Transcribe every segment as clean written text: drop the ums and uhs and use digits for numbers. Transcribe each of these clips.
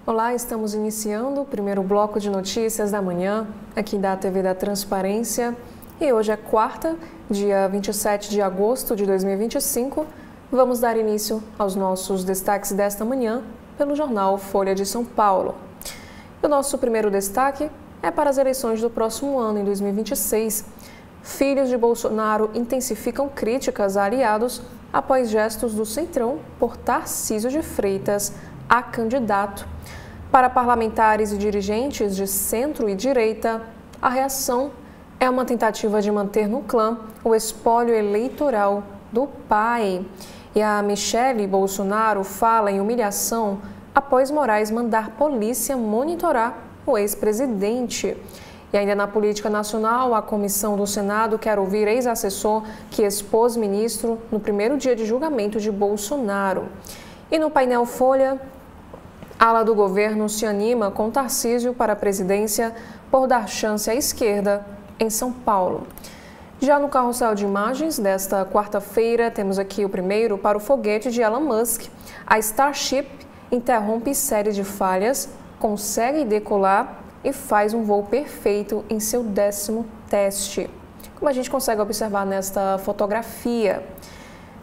Olá, estamos iniciando o primeiro bloco de notícias da manhã, aqui da TV da Transparência. E hoje é quarta, dia 27 de agosto de 2025. Vamos dar início aos nossos destaques desta manhã pelo jornal Folha de São Paulo. O nosso primeiro destaque é para as eleições do próximo ano, em 2026. Filhos de Bolsonaro intensificam críticas a aliados após gestos do Centrão por Tarcísio de Freitas a candidato. Para parlamentares e dirigentes de centro e direita, a reação é uma tentativa de manter no clã o espólio eleitoral do pai. E a Michele Bolsonaro fala em humilhação após Moraes mandar polícia monitorar o ex-presidente. E ainda na política nacional, a comissão do Senado quer ouvir ex-assessor que expôs ministro no primeiro dia de julgamento de Bolsonaro. E no painel Folha, a ala do governo se anima com Tarcísio para a presidência por dar chance à esquerda em São Paulo. Já no carrossel de imagens desta quarta-feira, temos aqui o primeiro para o foguete de Elon Musk. A Starship interrompe série de falhas, consegue decolar e faz um voo perfeito em seu 10º teste, como a gente consegue observar nesta fotografia.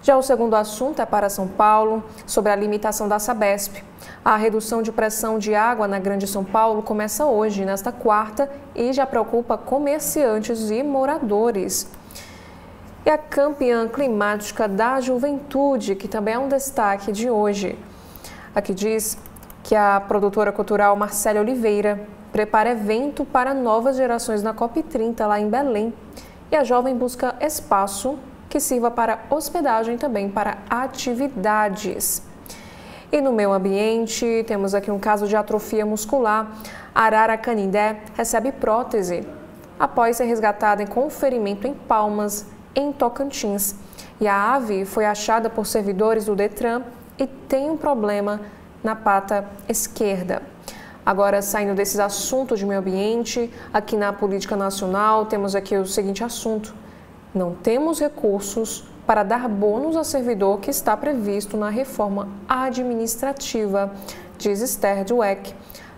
Já o segundo assunto é para São Paulo, sobre a limitação da Sabesp. A redução de pressão de água na Grande São Paulo começa hoje, nesta quarta, e já preocupa comerciantes e moradores. E a campeã climática da juventude, que também é um destaque de hoje. Aqui diz que a produtora cultural Marcélia Oliveira prepara evento para novas gerações na COP30 lá em Belém. E a jovem busca espaço que sirva para hospedagem e também para atividades. E no meio ambiente, temos aqui um caso de atrofia muscular. A arara canindé recebe prótese após ser resgatada com ferimento em Palmas, em Tocantins. E a ave foi achada por servidores do Detran e tem um problema na pata esquerda. Agora, saindo desses assuntos de meio ambiente, aqui na política nacional, temos aqui o seguinte assunto. Não temos recursos para dar bônus a servidor que está previsto na reforma administrativa, diz Esther Dweck.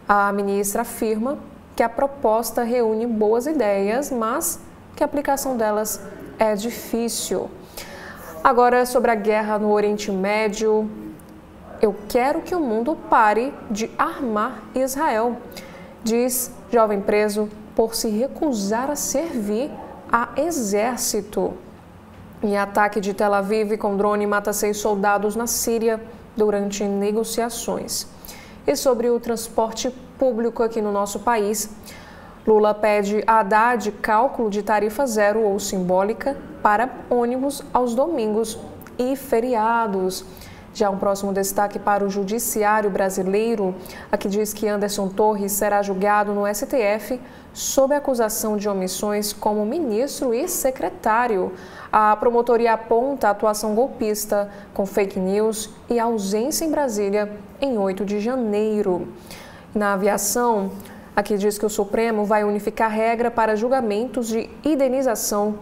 A ministra afirma que a proposta reúne boas ideias, mas que a aplicação delas é difícil. Agora, sobre a guerra no Oriente Médio, eu quero que o mundo pare de armar Israel, diz jovem preso por se recusar a servir a exército. E ataque de Tel Aviv com drone mata 6 soldados na Síria durante negociações. E sobre o transporte público aqui no nosso país, Lula pede a Haddad cálculo de tarifa zero ou simbólica para ônibus aos domingos e feriados. Já um próximo destaque para o Judiciário brasileiro, aqui diz que Anderson Torres será julgado no STF sob acusação de omissões como ministro e secretário. A promotoria aponta a atuação golpista com fake news e ausência em Brasília em 8 de janeiro. Na aviação, aqui diz que o Supremo vai unificar regra para julgamentos de indenização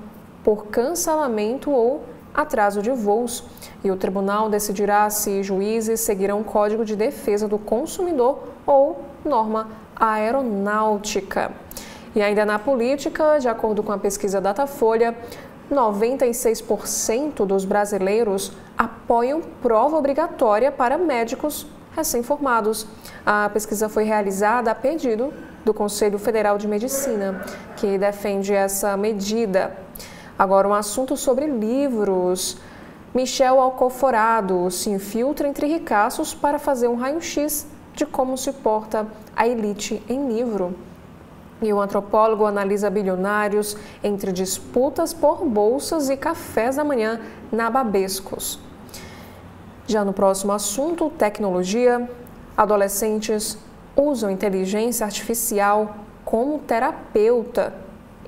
por cancelamento ou atraso de voos. E o tribunal decidirá se juízes seguirão o Código de Defesa do Consumidor ou norma aeronáutica. E ainda na política, de acordo com a pesquisa Datafolha, 96% dos brasileiros apoiam prova obrigatória para médicos recém-formados. A pesquisa foi realizada a pedido do Conselho Federal de Medicina, que defende essa medida. Agora, um assunto sobre livros. Michel Alcoforado se infiltra entre ricaços para fazer um raio-x de como se porta a elite em livro. E o antropólogo analisa bilionários entre disputas por bolsas e cafés da manhã na Babescos. Já no próximo assunto, tecnologia, adolescentes usam inteligência artificial como terapeuta,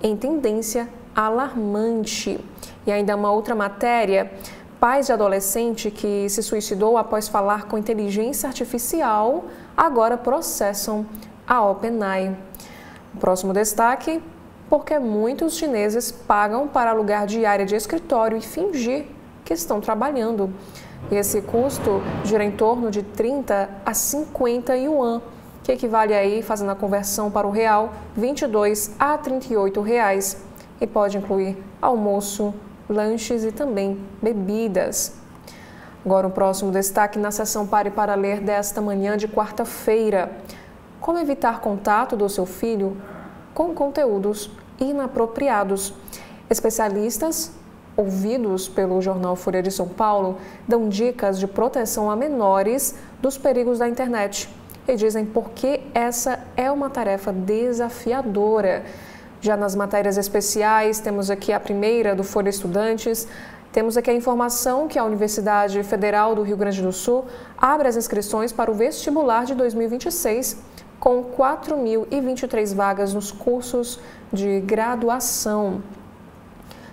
em tendência alarmante. E ainda uma outra matéria: pais de adolescente que se suicidou após falar com inteligência artificial agora processam a OpenAI. O próximo destaque: porque muitos chineses pagam para alugar diária de escritório e fingir que estão trabalhando. E esse custo gira em torno de 30 a 50 yuan, que equivale aí, fazendo a conversão para o real, 22 a 38 reais. E pode incluir almoço, lanches e também bebidas. Agora o próximo destaque na seção Pare para Ler desta manhã de quarta-feira: como evitar contato do seu filho com conteúdos inapropriados. Especialistas, ouvidos pelo jornal Folha de São Paulo, dão dicas de proteção a menores dos perigos da internet e dizem por que essa é uma tarefa desafiadora. Já nas matérias especiais, temos aqui a primeira do Folha Estudantes. Temos aqui a informação que a Universidade Federal do Rio Grande do Sul abre as inscrições para o vestibular de 2026, com 4.023 vagas nos cursos de graduação.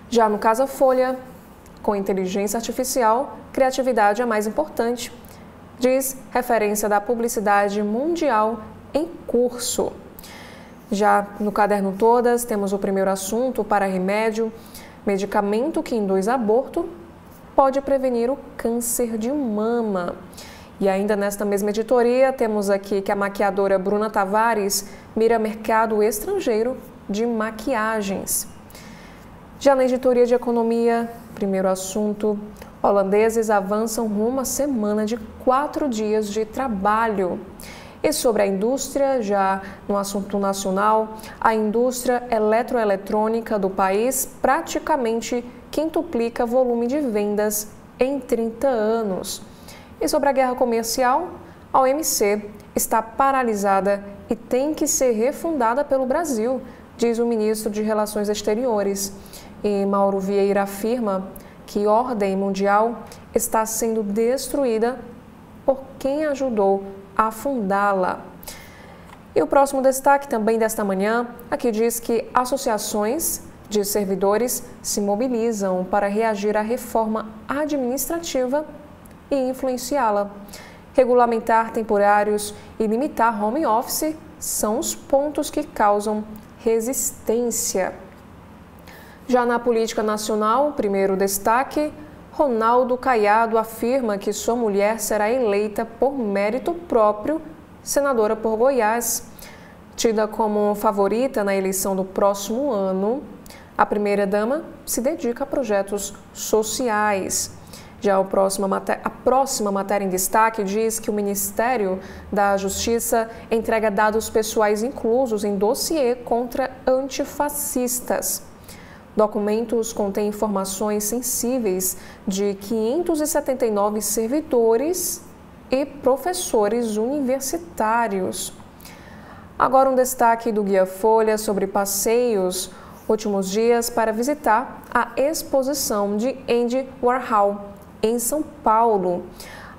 Já no Casa Folha, com inteligência artificial, criatividade é mais importante, diz referência da publicidade mundial em curso. Já no Caderno Todas, temos o primeiro assunto para remédio: medicamento que induz aborto pode prevenir o câncer de mama. E ainda nesta mesma editoria, temos aqui que a maquiadora Bruna Tavares mira mercado estrangeiro de maquiagens. Já na editoria de economia, primeiro assunto: holandeses avançam rumo à semana de 4 dias de trabalho. E sobre a indústria, já no assunto nacional, a indústria eletroeletrônica do país praticamente quintuplica volume de vendas em 30 anos. E sobre a guerra comercial, a OMC está paralisada e tem que ser refundada pelo Brasil, diz o ministro de Relações Exteriores. E Mauro Vieira afirma que a ordem mundial está sendo destruída por quem ajudou a fundá-la. E o próximo destaque também desta manhã, aqui diz que associações de servidores se mobilizam para reagir à reforma administrativa e influenciá-la. Regulamentar temporários e limitar home office são os pontos que causam resistência. Já na política nacional, primeiro destaque: Ronaldo Caiado afirma que sua mulher será eleita por mérito próprio senadora por Goiás. Tida como favorita na eleição do próximo ano, a primeira-dama se dedica a projetos sociais. Já a próxima matéria em destaque diz que o Ministério da Justiça entrega dados pessoais inclusos em dossiê contra antifascistas. Documentos contêm informações sensíveis de 579 servidores e professores universitários. Agora um destaque do Guia Folha sobre passeios, últimos dias para visitar a exposição de Andy Warhol em São Paulo.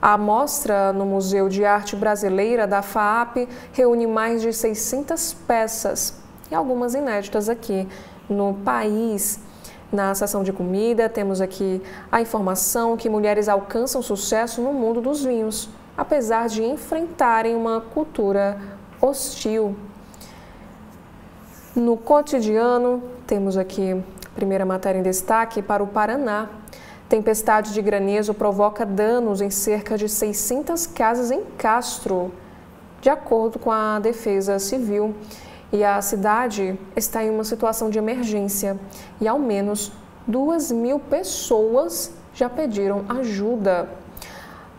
A mostra no Museu de Arte Brasileira da FAAP reúne mais de 600 peças e algumas inéditas aqui no país. Na seção de comida, temos aqui a informação que mulheres alcançam sucesso no mundo dos vinhos, apesar de enfrentarem uma cultura hostil. No cotidiano, temos aqui a primeira matéria em destaque para o Paraná. Tempestade de granizo provoca danos em cerca de 600 casas em Castro, de acordo com a Defesa Civil. E a cidade está em uma situação de emergência e ao menos 2.000 pessoas já pediram ajuda.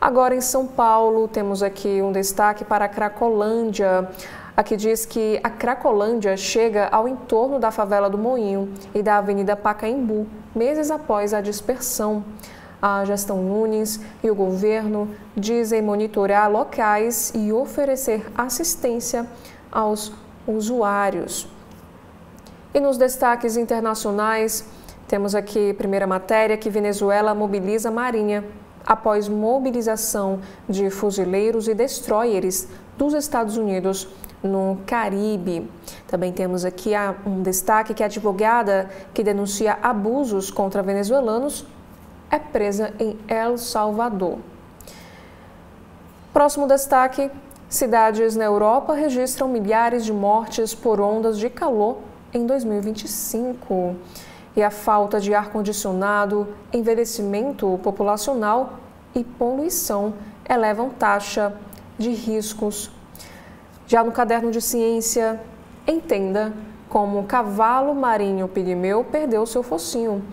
Agora em São Paulo, temos aqui um destaque para a Cracolândia. Aqui diz que a Cracolândia chega ao entorno da favela do Moinho e da Avenida Pacaembu, meses após a dispersão. A gestão Nunes e o governo dizem monitorar locais e oferecer assistência aos usuários. E nos destaques internacionais, temos aqui primeira matéria que Venezuela mobiliza a Marinha após mobilização de fuzileiros e destroyers dos Estados Unidos no Caribe. Também temos aqui um destaque que a advogada que denuncia abusos contra venezuelanos é presa em El Salvador. Próximo destaque, cidades na Europa registram milhares de mortes por ondas de calor em 2025. E a falta de ar-condicionado, envelhecimento populacional e poluição elevam taxa de riscos. Já no caderno de ciência, entenda como o cavalo marinho pigmeu perdeu seu focinho.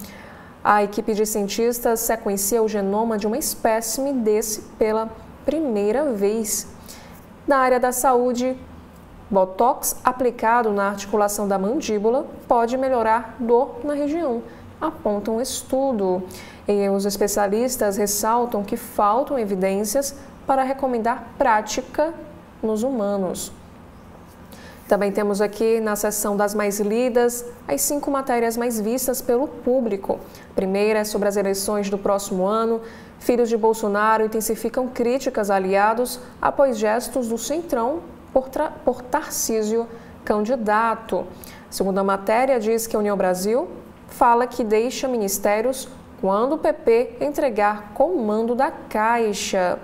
A equipe de cientistas sequencia o genoma de uma espécime desse pela primeira vez. Na área da saúde, botox aplicado na articulação da mandíbula pode melhorar dor na região, aponta um estudo. E os especialistas ressaltam que faltam evidências para recomendar prática nos humanos. Também temos aqui na seção das mais lidas as 5 matérias mais vistas pelo público. A primeira é sobre as eleições do próximo ano. Filhos de Bolsonaro intensificam críticas a aliados após gestos do Centrão por Tarcísio candidato. A segunda matéria diz que a União Brasil fala que deixa ministérios quando o PP entregar comando da Caixa.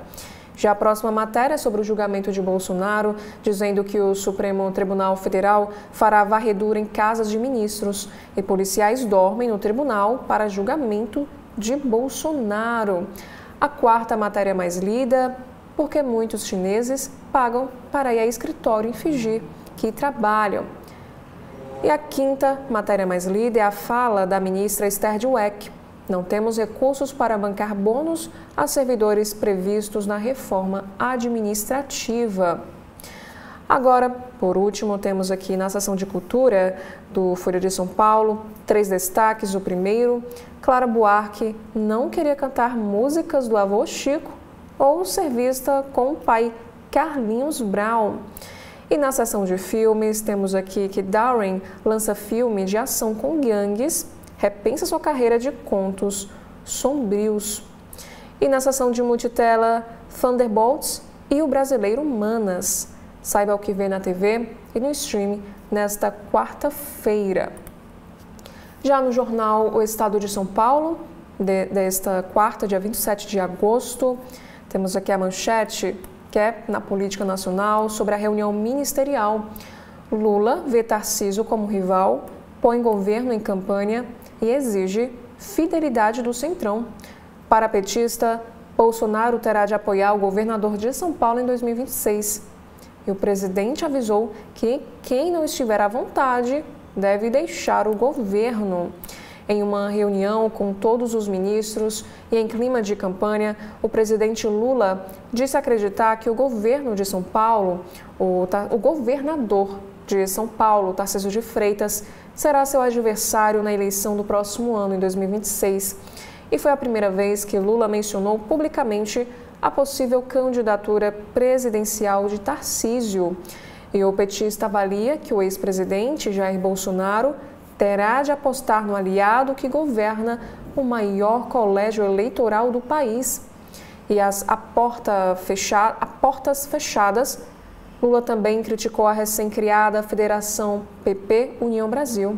Já a próxima matéria é sobre o julgamento de Bolsonaro, dizendo que o Supremo Tribunal Federal fará varredura em casas de ministros e policiais dormem no tribunal para julgamento de Bolsonaro. A quarta matéria mais lida, porque muitos chineses pagam para ir a escritório e fingir que trabalham. E a quinta matéria mais lida é a fala da ministra Esther Dweck. Não temos recursos para bancar bônus a servidores previstos na reforma administrativa. Agora, por último, temos aqui na seção de cultura do Folha de São Paulo 3 destaques. O primeiro, Clara Buarque não queria cantar músicas do avô Chico ou ser vista com o pai Carlinhos Brown. E na seção de filmes, temos aqui que Darren lança filme de ação com gangues, repensa sua carreira de contos sombrios. E na seção de multitela, Thunderbolts e o brasileiro Manas. Saiba o que vê na TV e no stream nesta quarta-feira. Já no jornal O Estado de São Paulo, desta quarta, dia 27 de agosto, temos aqui a manchete, que é na política nacional, sobre a reunião ministerial. Lula vê Tarcísio como rival, põe governo em campanha e exige fidelidade do Centrão. Para a petista, Bolsonaro terá de apoiar o governador de São Paulo em 2026. E o presidente avisou que quem não estiver à vontade deve deixar o governo. Em uma reunião com todos os ministros e em clima de campanha, o presidente Lula disse acreditar que o governo de São Paulo, o governador de São Paulo, Tarcísio de Freitas, será seu adversário na eleição do próximo ano, em 2026. E foi a primeira vez que Lula mencionou publicamente a possível candidatura presidencial de Tarcísio. E o petista avalia que o ex-presidente Jair Bolsonaro terá de apostar no aliado que governa o maior colégio eleitoral do país. E a portas fechadas, Lula também criticou a recém-criada Federação PP União Brasil.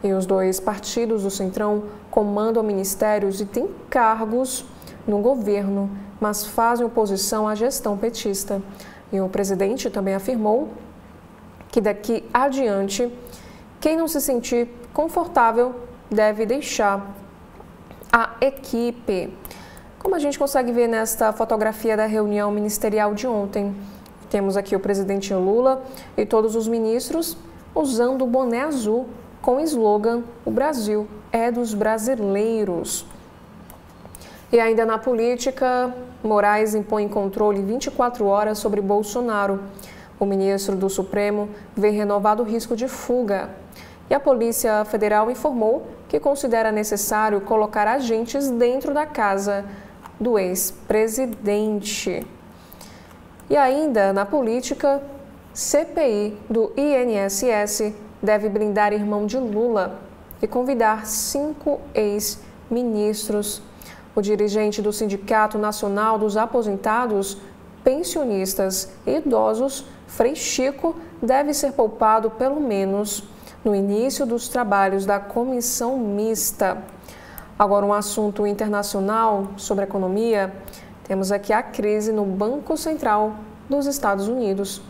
E os dois partidos do Centrão comandam ministérios e têm cargos no governo, mas fazem oposição à gestão petista. E o presidente também afirmou que daqui adiante, quem não se sentir confortável deve deixar a equipe. Como a gente consegue ver nesta fotografia da reunião ministerial de ontem, temos aqui o presidente Lula e todos os ministros usando o boné azul com o slogan "O Brasil é dos brasileiros". E ainda na política, Moraes impõe controle 24 horas sobre Bolsonaro. O ministro do Supremo vê renovado risco de fuga. E a Polícia Federal informou que considera necessário colocar agentes dentro da casa do ex-presidente. E ainda na política, CPI do INSS deve blindar irmão de Lula e convidar 5 ex-ministros. O dirigente do Sindicato Nacional dos Aposentados pensionistas e idosos, Frei Chico deve ser poupado pelo menos no início dos trabalhos da comissão mista. Agora, um assunto internacional sobre economia. Temos aqui a crise no Banco Central dos Estados Unidos.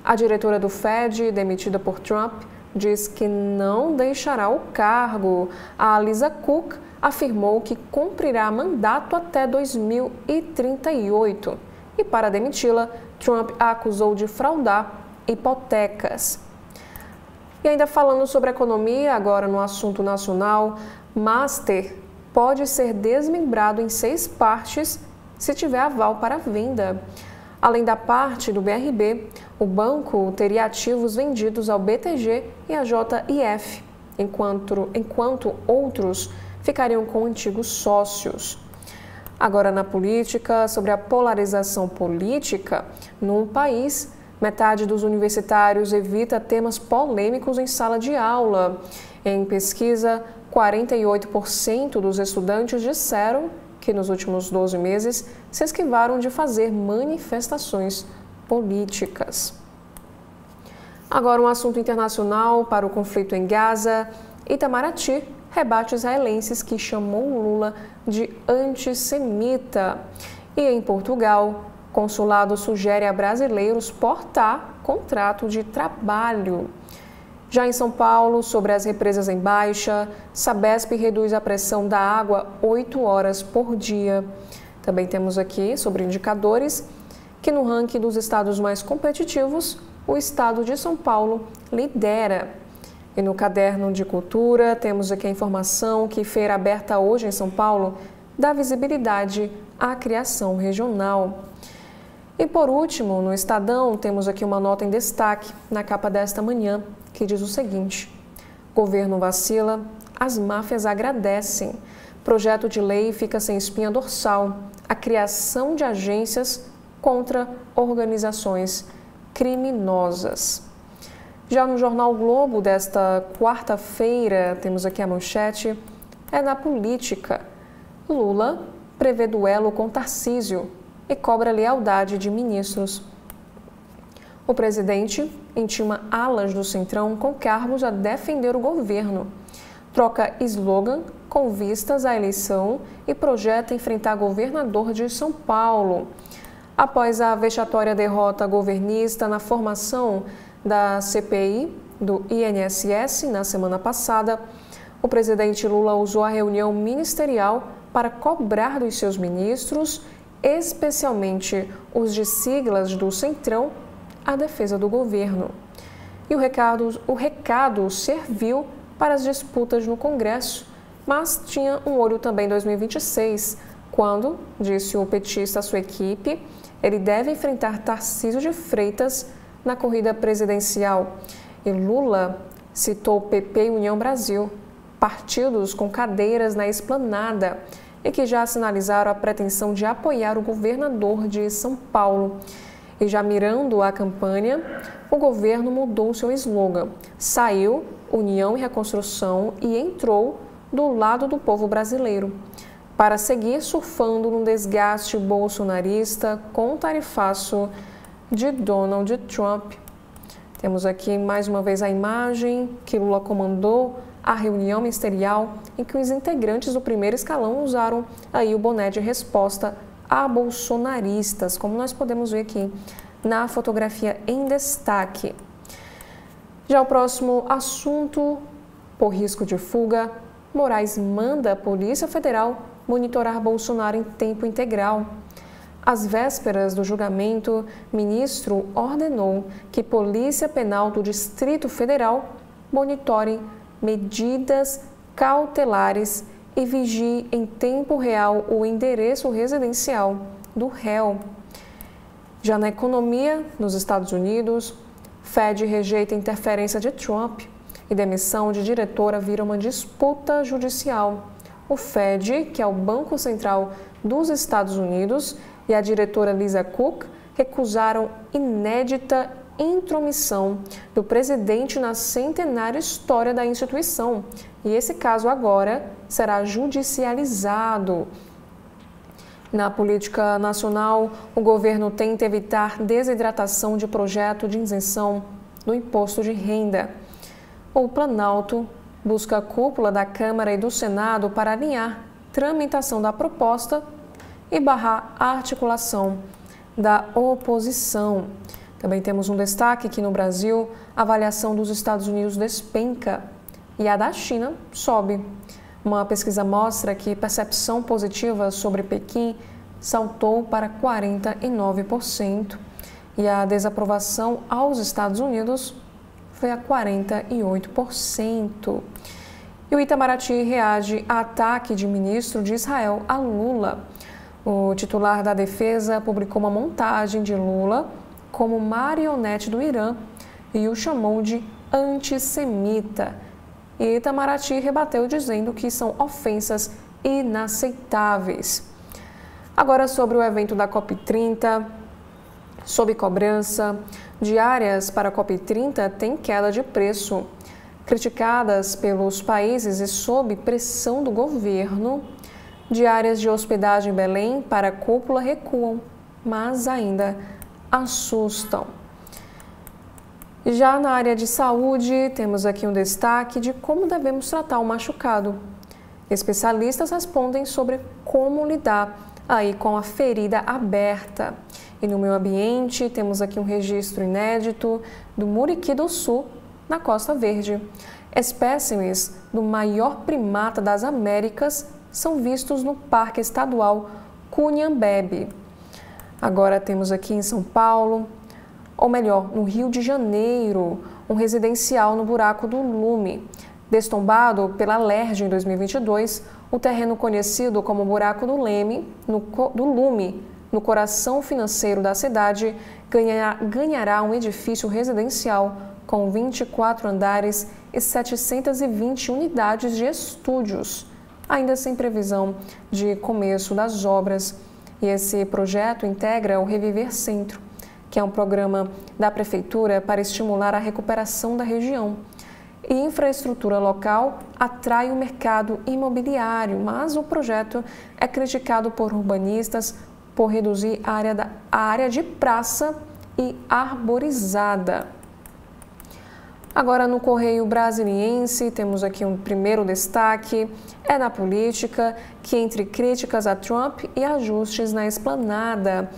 A diretora do Fed, demitida por Trump, diz que não deixará o cargo. A Lisa Cook afirmou que cumprirá mandato até 2038. E para demiti-la, Trump a acusou de fraudar hipotecas. E ainda falando sobre economia, agora no assunto nacional, Master pode ser desmembrado em 6 partes se tiver aval para venda. Além da parte do BRB, o banco teria ativos vendidos ao BTG e à JIF, enquanto outros ficariam com antigos sócios. Agora na política, sobre a polarização política, num país, metade dos universitários evita temas polêmicos em sala de aula. Em pesquisa, 48% dos estudantes disseram que nos últimos 12 meses se esquivaram de fazer manifestações políticas. Agora um assunto internacional para o conflito em Gaza. Itamaraty rebate israelenses que chamou Lula de antissemita. E em Portugal, consulado sugere a brasileiros portar contrato de trabalho. Já em São Paulo, sobre as represas em baixa, Sabesp reduz a pressão da água 8 horas por dia. Também temos aqui sobre indicadores que no ranking dos estados mais competitivos, o estado de São Paulo lidera. E no caderno de cultura, temos aqui a informação que feira aberta hoje em São Paulo dá visibilidade à criação regional. E por último, no Estadão, temos aqui uma nota em destaque na capa desta manhã, que diz o seguinte: governo vacila, as máfias agradecem. Projeto de lei fica sem espinha dorsal. A criação de agências contra organizações criminosas. Já no Jornal Globo desta quarta-feira, temos aqui a manchete, é na política. Lula prevê duelo com Tarcísio e cobra lealdade de ministros. O presidente intima alas do Centrão com cargos a defender o governo. Troca slogan com vistas à eleição e projeta enfrentar governador de São Paulo. Após a vexatória derrota governista na formação da CPI do INSS na semana passada, o presidente Lula usou a reunião ministerial para cobrar dos seus ministros, especialmente os de siglas do Centrão, a defesa do governo. E o recado serviu para as disputas no Congresso, mas tinha um olho também em 2026, quando, disse o petista à sua equipe, ele deve enfrentar Tarcísio de Freitas na corrida presidencial. E Lula citou PP e União Brasil, partidos com cadeiras na esplanada e que já sinalizaram a pretensão de apoiar o governador de São Paulo. E já mirando a campanha, o governo mudou seu slogan. Saiu União e Reconstrução e entrou do lado do povo brasileiro, para seguir surfando no desgaste bolsonarista com o tarifaço de Donald Trump. Temos aqui mais uma vez a imagem que Lula comandou a reunião ministerial em que os integrantes do primeiro escalão usaram aí o boné de resposta a bolsonaristas, como nós podemos ver aqui na fotografia em destaque. Já o próximo assunto, por risco de fuga, Moraes manda a Polícia Federal monitorar Bolsonaro em tempo integral. Às vésperas do julgamento, o ministro ordenou que Polícia Penal do Distrito Federal monitore medidas cautelares e vigie em tempo real o endereço residencial do réu. Já na economia, nos Estados Unidos, Fed rejeita interferência de Trump e demissão de diretora vira uma disputa judicial. O Fed, que é o Banco Central dos Estados Unidos, e a diretora Lisa Cook recusaram inédita intromissão do presidente na centenária história da instituição. E esse caso agora será judicializado. Na política nacional, o governo tenta evitar desidratação de projeto de isenção do imposto de renda. O Planalto busca a cúpula da Câmara e do Senado para alinhar tramitação da proposta e barrar a articulação da oposição. Também temos um destaque que no Brasil, a avaliação dos Estados Unidos despenca e a da China sobe. Uma pesquisa mostra que percepção positiva sobre Pequim saltou para 49% e a desaprovação aos Estados Unidos foi a 48%. E o Itamaraty reage a ataque de ministro de Israel a Lula. O titular da defesa publicou uma montagem de Lula como marionete do Irã e o chamou de antissemita. E Itamaraty rebateu dizendo que são ofensas inaceitáveis. Agora sobre o evento da COP30, sob cobrança, diárias para a COP30 têm queda de preço. Criticadas pelos países e sob pressão do governo, diárias de hospedagem em Belém para a cúpula recuam, mas ainda assustam. Já na área de saúde, temos aqui um destaque de como devemos tratar o machucado. Especialistas respondem sobre como lidar aí com a ferida aberta. E no meio ambiente, temos aqui um registro inédito do Muriqui do Sul, na Costa Verde. Espécimes do maior primata das Américas são vistos no Parque Estadual Cunhambebe. Agora temos aqui em São Paulo, ou melhor, no Rio de Janeiro, um residencial no Buraco do Lume. Destombado pela Alerj em 2022, o terreno conhecido como Buraco do Lume, no coração financeiro da cidade, ganhará um edifício residencial com 24 andares e 720 unidades de estúdios, ainda sem previsão de começo das obras. E esse projeto integra o Reviver Centro, que é um programa da Prefeitura para estimular a recuperação da região. E infraestrutura local atrai o mercado imobiliário, mas o projeto é criticado por urbanistas por reduzir a área de praça e arborizada. Agora no Correio Brasiliense, temos aqui um primeiro destaque, é na política, que entre críticas a Trump e ajustes na esplanada.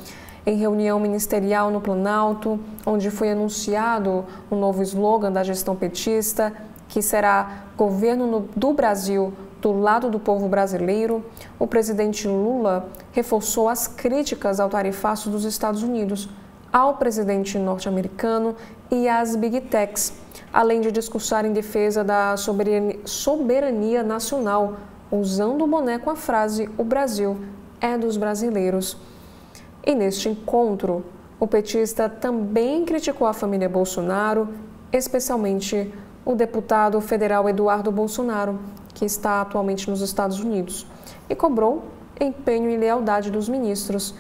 Em reunião ministerial no Planalto, onde foi anunciado um novo slogan da gestão petista, que será Governo do Brasil do lado do povo brasileiro, o presidente Lula reforçou as críticas ao tarifaço dos Estados Unidos, ao presidente norte-americano e às Big Techs, além de discursar em defesa da soberania nacional, usando o boné com a frase "O Brasil é dos brasileiros". E neste encontro, o petista também criticou a família Bolsonaro, especialmente o deputado federal Eduardo Bolsonaro, que está atualmente nos Estados Unidos, e cobrou empenho e lealdade dos ministros,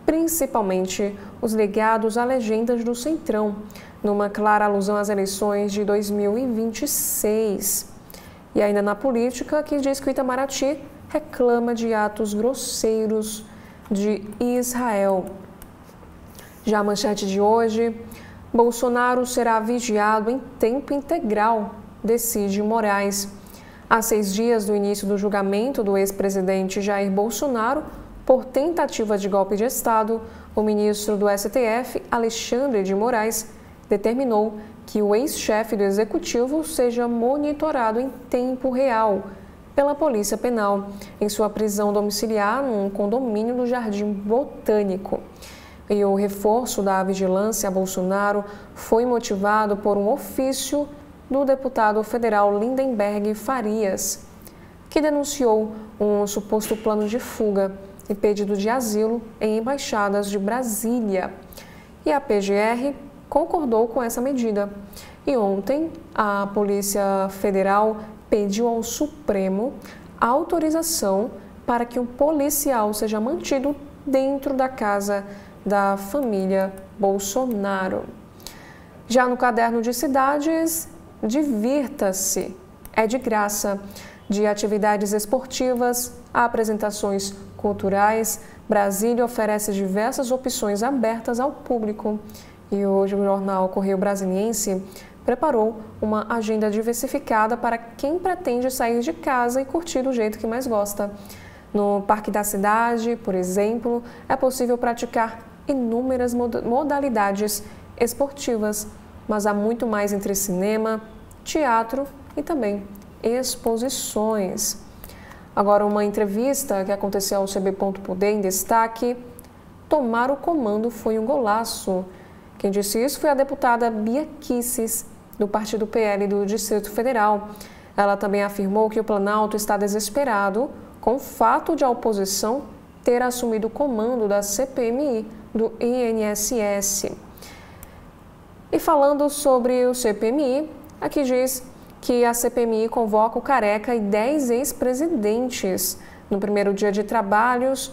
principalmente os ligados a legendas do Centrão, numa clara alusão às eleições de 2026. E ainda na política, que diz que o Itamaraty reclama de atos grosseiros de Israel. Já a manchete de hoje, Bolsonaro será vigiado em tempo integral, decide Moraes. Há 6 dias do início do julgamento do ex-presidente Jair Bolsonaro por tentativa de golpe de Estado, o ministro do STF, Alexandre de Moraes, determinou que o ex-chefe do Executivo seja monitorado em tempo real pela Polícia Penal, em sua prisão domiciliar num condomínio do Jardim Botânico. E o reforço da vigilância a Bolsonaro foi motivado por um ofício do deputado federal Lindenberg Farias, que denunciou um suposto plano de fuga e pedido de asilo em embaixadas de Brasília. E a PGR concordou com essa medida. E ontem, a Polícia Federal pediu ao Supremo autorização para que um policial seja mantido dentro da casa da família Bolsonaro. Já no caderno de cidades, divirta-se, é de graça, de atividades esportivas a apresentações culturais, Brasília oferece diversas opções abertas ao público. E hoje o jornal Correio Brasiliense preparou uma agenda diversificada para quem pretende sair de casa e curtir do jeito que mais gosta. No Parque da Cidade, por exemplo, é possível praticar inúmeras modalidades esportivas, mas há muito mais entre cinema, teatro e também exposições. Agora, uma entrevista que aconteceu ao CB.Poder em destaque: tomar o comando foi um golaço. Quem disse isso foi a deputada Bia Kicis, do Partido PL do Distrito Federal. Ela também afirmou que o Planalto está desesperado com o fato de a oposição ter assumido o comando da CPMI do INSS. E falando sobre o CPMI, aqui diz que a CPMI convoca o Careca e 10 ex-presidentes. No primeiro dia de trabalhos,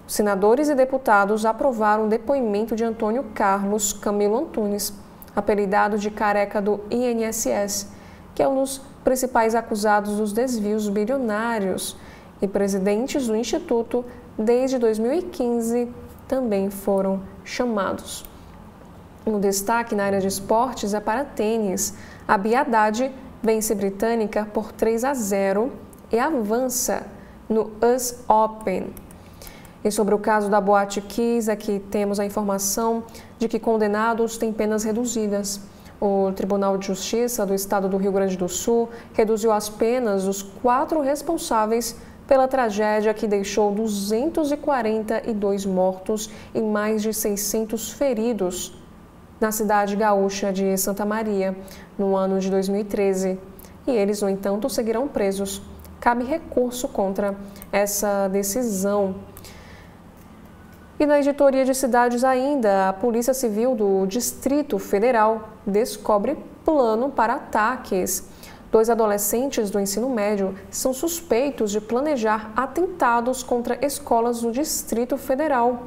senadores e deputados aprovaram o depoimento de Antônio Carlos Camilo Antunes, apelidado de Careca do INSS, que é um dos principais acusados dos desvios bilionários, e presidentes do Instituto desde 2015 também foram chamados. Um destaque na área de esportes é para tênis. A Bia Haddad vence britânica por 3-0 e avança no US Open. E sobre o caso da Boate Kiss, aqui temos a informação de que condenados têm penas reduzidas. O Tribunal de Justiça do Estado do Rio Grande do Sul reduziu as penas dos 4 responsáveis pela tragédia que deixou 242 mortos e mais de 600 feridos na cidade gaúcha de Santa Maria, no ano de 2013. E eles, no entanto, seguirão presos. Cabe recurso contra essa decisão. E na editoria de cidades ainda, a Polícia Civil do Distrito Federal descobre plano para ataques. 2 adolescentes do ensino médio são suspeitos de planejar atentados contra escolas do Distrito Federal.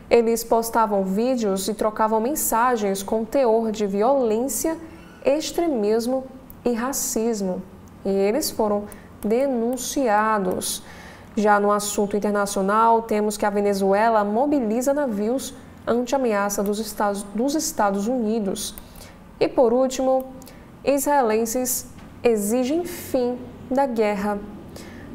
Eles postavam vídeos e trocavam mensagens com teor de violência, extremismo e racismo. E eles foram denunciados. Já no assunto internacional, temos que a Venezuela mobiliza navios ante a ameaça dos Estados Unidos. E por último, israelenses exigem fim da guerra.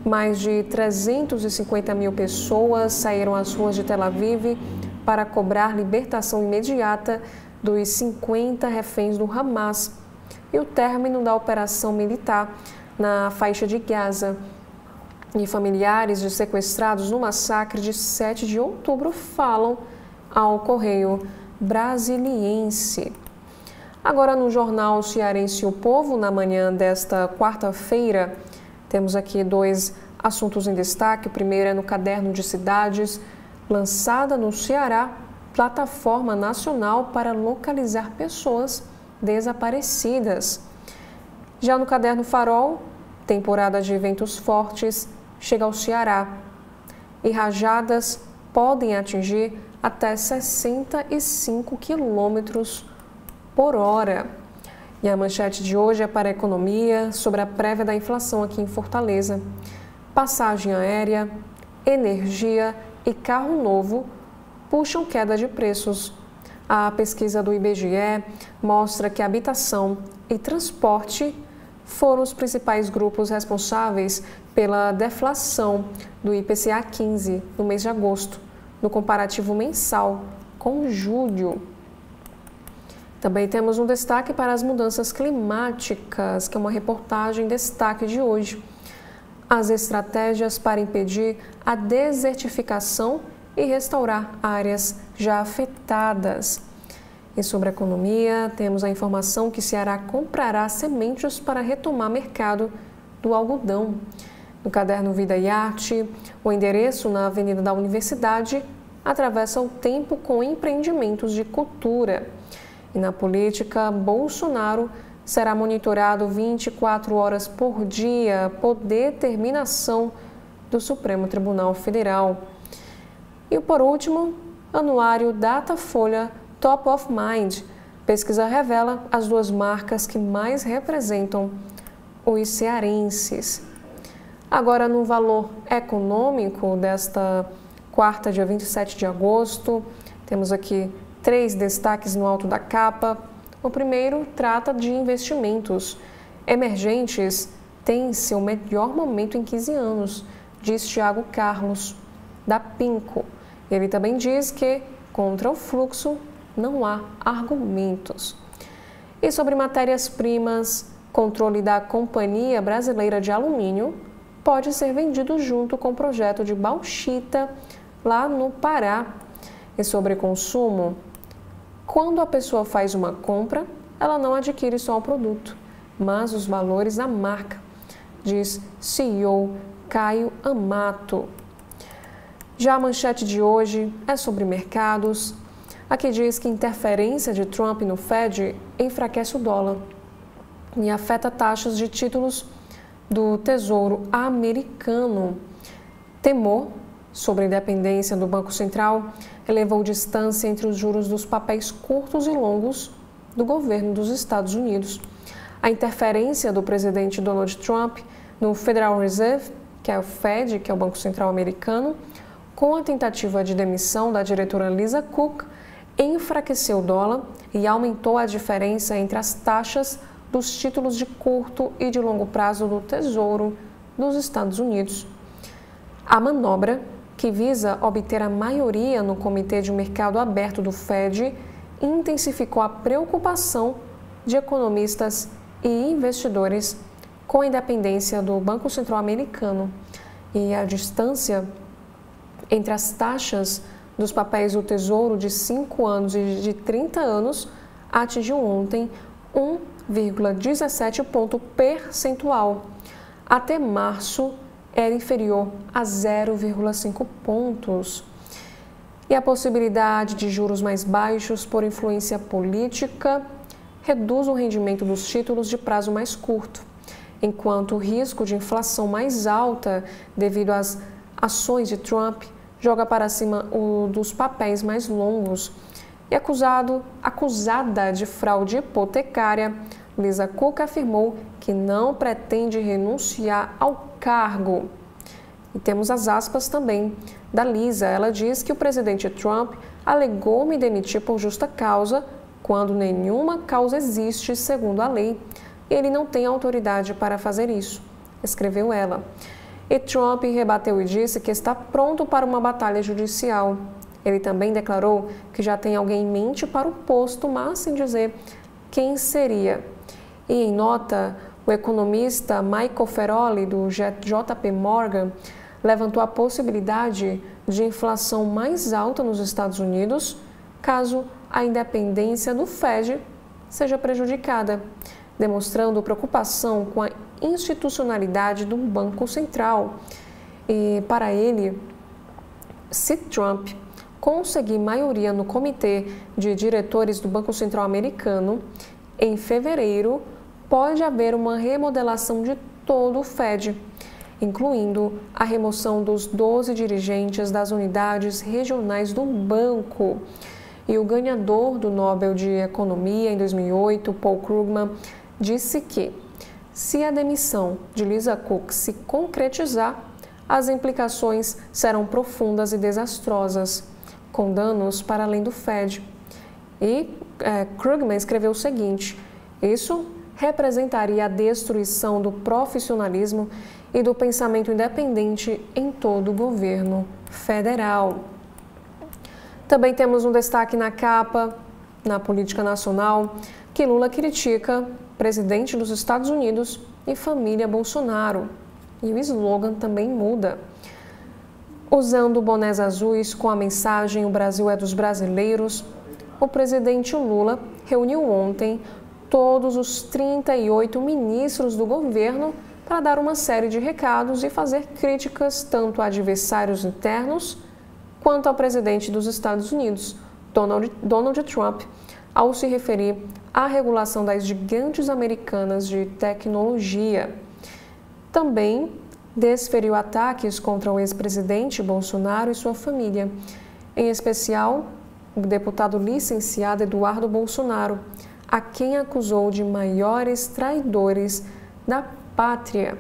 Mais de 350 mil pessoas saíram às ruas de Tel Aviv para cobrar libertação imediata dos 50 reféns do Hamas e o término da operação militar na faixa de Gaza. E familiares de sequestrados no massacre de 7 de outubro falam ao Correio Brasiliense. Agora, no jornal cearense O Povo, na manhã desta quarta-feira, temos aqui 2 assuntos em destaque. O primeiro é no Caderno de Cidades, lançada no Ceará, plataforma nacional para localizar pessoas desaparecidas. Já no Caderno Farol, temporada de ventos fortes chega ao Ceará e rajadas podem atingir até 65 quilômetros por hora. E a manchete de hoje é para a economia, sobre a prévia da inflação aqui em Fortaleza. Passagem aérea, energia e carro novo puxam queda de preços. A pesquisa do IBGE mostra que habitação e transporte foram os principais grupos responsáveis pela deflação do IPCA 15 no mês de agosto, no comparativo mensal com julho. Também temos um destaque para as mudanças climáticas, que é uma reportagem em destaque de hoje. As estratégias para impedir a desertificação e restaurar áreas já afetadas. E sobre a economia, temos a informação que Ceará comprará sementes para retomar mercado do algodão. No Caderno Vida e Arte, o endereço na Avenida da Universidade atravessa o tempo com empreendimentos de cultura. E na política, Bolsonaro será monitorado 24 horas por dia por determinação do Supremo Tribunal Federal. E por último, anuário Datafolha Top of Mind. Pesquisa revela as 2 marcas que mais representam os cearenses. Agora, no valor econômico desta quarta, dia 27 de agosto. Temos aqui 3 destaques no alto da capa. O primeiro trata de investimentos. Emergentes têm seu melhor momento em 15 anos, diz Thiago Carlos, da Pinco. Ele também diz que, contra o fluxo, não há argumentos. E sobre matérias-primas, controle da Companhia Brasileira de Alumínio pode ser vendido junto com o projeto de bauxita lá no Pará. E sobre consumo, quando a pessoa faz uma compra, ela não adquire só o produto, mas os valores da marca, diz CEO Caio Amato. Já a manchete de hoje é sobre mercados. Aqui diz que interferência de Trump no Fed enfraquece o dólar e afeta taxas de títulos do Tesouro americano. Temor sobre a independência do Banco Central elevou distância entre os juros dos papéis curtos e longos do governo dos Estados Unidos. A interferência do presidente Donald Trump no Federal Reserve, que é o Fed, que é o Banco Central americano, com a tentativa de demissão da diretora Lisa Cook, enfraqueceu o dólar e aumentou a diferença entre as taxas dos títulos de curto e de longo prazo do Tesouro dos Estados Unidos. A manobra, que visa obter a maioria no Comitê de Mercado Aberto do Fed, intensificou a preocupação de economistas e investidores com a independência do Banco Central americano e a distância entre as taxas dos papéis do Tesouro de 5 anos e de 30 anos atingiu ontem 1,17 ponto percentual. Até março era inferior a 0,5 pontos. E a possibilidade de juros mais baixos por influência política reduz o rendimento dos títulos de prazo mais curto, enquanto o risco de inflação mais alta devido às ações de Trump joga para cima o dos papéis mais longos. E acusada de fraude hipotecária, Lisa Cook afirmou que não pretende renunciar ao cargo. E temos as aspas também da Lisa. Ela diz que o presidente Trump alegou me demitir por justa causa, quando nenhuma causa existe segundo a lei. E ele não tem autoridade para fazer isso, escreveu ela. E Trump rebateu e disse que está pronto para uma batalha judicial. Ele também declarou que já tem alguém em mente para o posto, mas sem dizer quem seria. E em nota, o economista Michael Feroli, do JP Morgan, levantou a possibilidade de inflação mais alta nos Estados Unidos caso a independência do Fed seja prejudicada, demonstrando preocupação com a institucionalidade do Banco Central. E para ele, se Trump conseguir maioria no Comitê de Diretores do Banco Central americano, em fevereiro pode haver uma remodelação de todo o Fed, incluindo a remoção dos 12 dirigentes das unidades regionais do banco. E o ganhador do Nobel de Economia em 2008, Paul Krugman, disse que, se a demissão de Lisa Cook se concretizar, as implicações serão profundas e desastrosas, com danos para além do Fed. E Krugman escreveu o seguinte: isso representaria a destruição do profissionalismo e do pensamento independente em todo o governo federal. Também temos um destaque na capa, na política nacional, que Lula critica presidente dos Estados Unidos e família Bolsonaro. E o slogan também muda. Usando bonés azuis com a mensagem "O Brasil é dos brasileiros", o presidente Lula reuniu ontem todos os 38 ministros do governo para dar uma série de recados e fazer críticas tanto a adversários internos quanto ao presidente dos Estados Unidos, Donald Trump, ao se referir à regulação das gigantes americanas de tecnologia. Também desferiu ataques contra o ex-presidente Bolsonaro e sua família, em especial o deputado licenciado Eduardo Bolsonaro, a quem acusou de maiores traidores da pátria.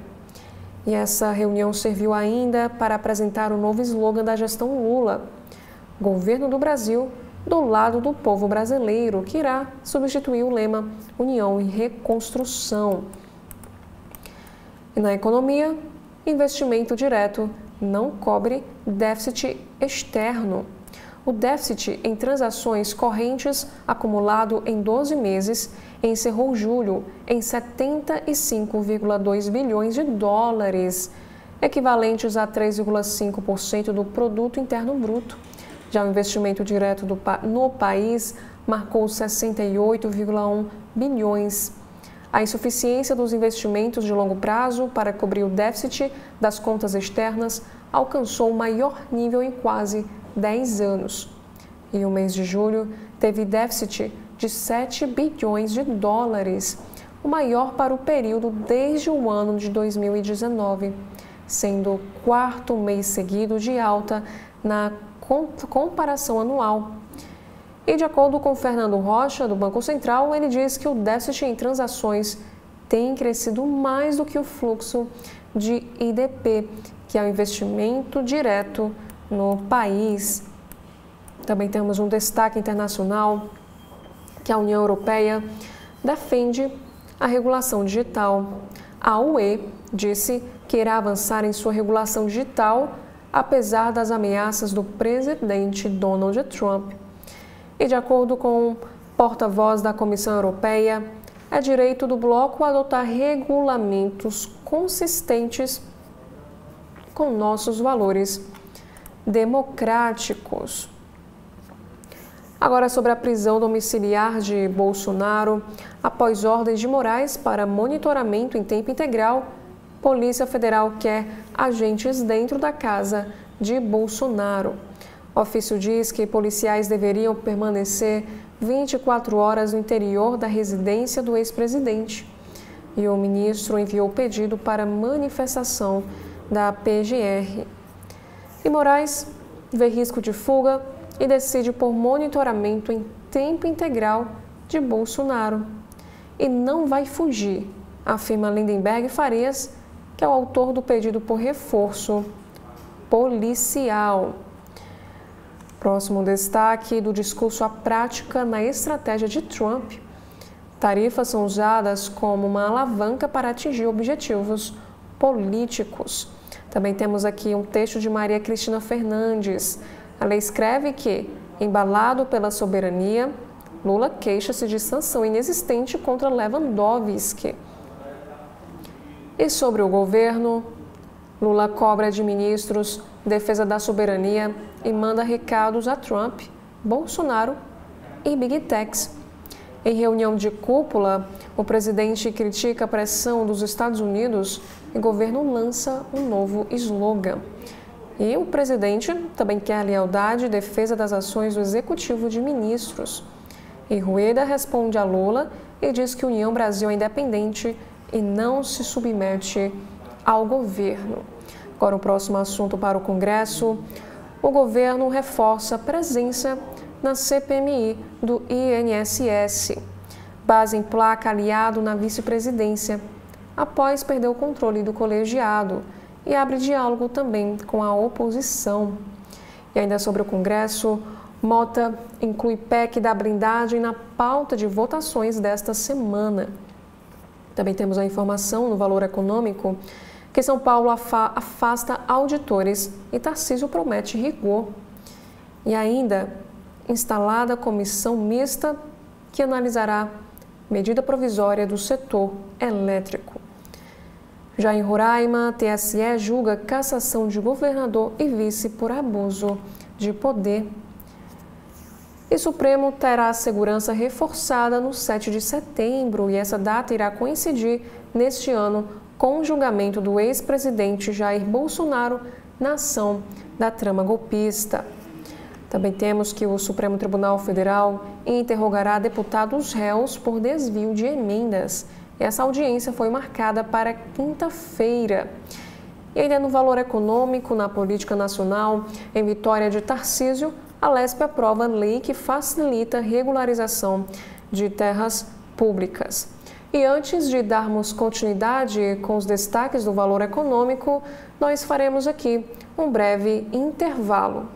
E essa reunião serviu ainda para apresentar o novo slogan da gestão Lula: Governo do Brasil, do lado do povo brasileiro, que irá substituir o lema União e Reconstrução. E na economia, investimento direto não cobre déficit externo. O déficit em transações correntes acumulado em 12 meses encerrou julho em 75,2 bilhões de dólares, equivalentes a 3,5% do produto interno bruto. Já o investimento direto no país marcou 68,1 bilhões. A insuficiência dos investimentos de longo prazo para cobrir o déficit das contas externas alcançou o maior nível em quase 10 anos. E o mês de julho teve déficit de 7 bilhões de dólares, o maior para o período desde o ano de 2019, sendo o quarto mês seguido de alta na comparação anual. E de acordo com Fernando Rocha, do Banco Central, ele diz que o déficit em transações tem crescido mais do que o fluxo de IDP, que é o investimento direto no país. Também temos um destaque internacional, que a União Europeia defende a regulação digital. A UE disse que irá avançar em sua regulação digital, apesar das ameaças do presidente Donald Trump. E de acordo com o porta-voz da Comissão Europeia, é direito do bloco adotar regulamentos consistentes com nossos valores democráticos. Agora, sobre a prisão domiciliar de Bolsonaro, após ordens de Moraes para monitoramento em tempo integral, Polícia Federal quer agentes dentro da casa de Bolsonaro. O ofício diz que policiais deveriam permanecer 24 horas no interior da residência do ex-presidente. E o ministro enviou pedido para manifestação da PGR. E Moraes vê risco de fuga e decide por monitoramento em tempo integral de Bolsonaro. E não vai fugir, afirma Lindenberg Farias, que é o autor do pedido por reforço policial. Próximo destaque do discurso à prática na estratégia de Trump. Tarifas são usadas como uma alavanca para atingir objetivos políticos. Também temos aqui um texto de Maria Cristina Fernandes. Ela escreve que, embalado pela soberania, Lula queixa-se de sanção inexistente contra Lewandowski. E sobre o governo, Lula cobra de ministros defesa da soberania e manda recados a Trump, Bolsonaro e Big Techs. Em reunião de cúpula, o presidente critica a pressão dos Estados Unidos e o governo lança um novo slogan. E o presidente também quer lealdade e defesa das ações do executivo de ministros. E Rueda responde a Lula e diz que a União Brasil é independente e não se submete ao governo. Agora, o próximo assunto para o Congresso. O governo reforça a presença na CPMI do INSS. Base em placa aliado na vice-presidência, após perder o controle do colegiado, e abre diálogo também com a oposição. E ainda sobre o Congresso, Mota inclui PEC da blindagem na pauta de votações desta semana. Também temos a informação no Valor Econômico que São Paulo afasta auditores e Tarcísio promete rigor. E ainda, instalada a comissão mista que analisará medida provisória do setor elétrico. Já em Roraima, TSE julga cassação de governador e vice por abuso de poder. E Supremo terá a segurança reforçada no 7 de setembro, e essa data irá coincidir neste ano com o julgamento do ex-presidente Jair Bolsonaro na ação da trama golpista. Também temos que o Supremo Tribunal Federal interrogará deputados réus por desvio de emendas. Essa audiência foi marcada para quinta-feira. E ainda no Valor Econômico, na política nacional, em vitória de Tarcísio, a Lespe aprova lei que facilita a regularização de terras públicas. E antes de darmos continuidade com os destaques do valor econômico, nós faremos aqui um breve intervalo.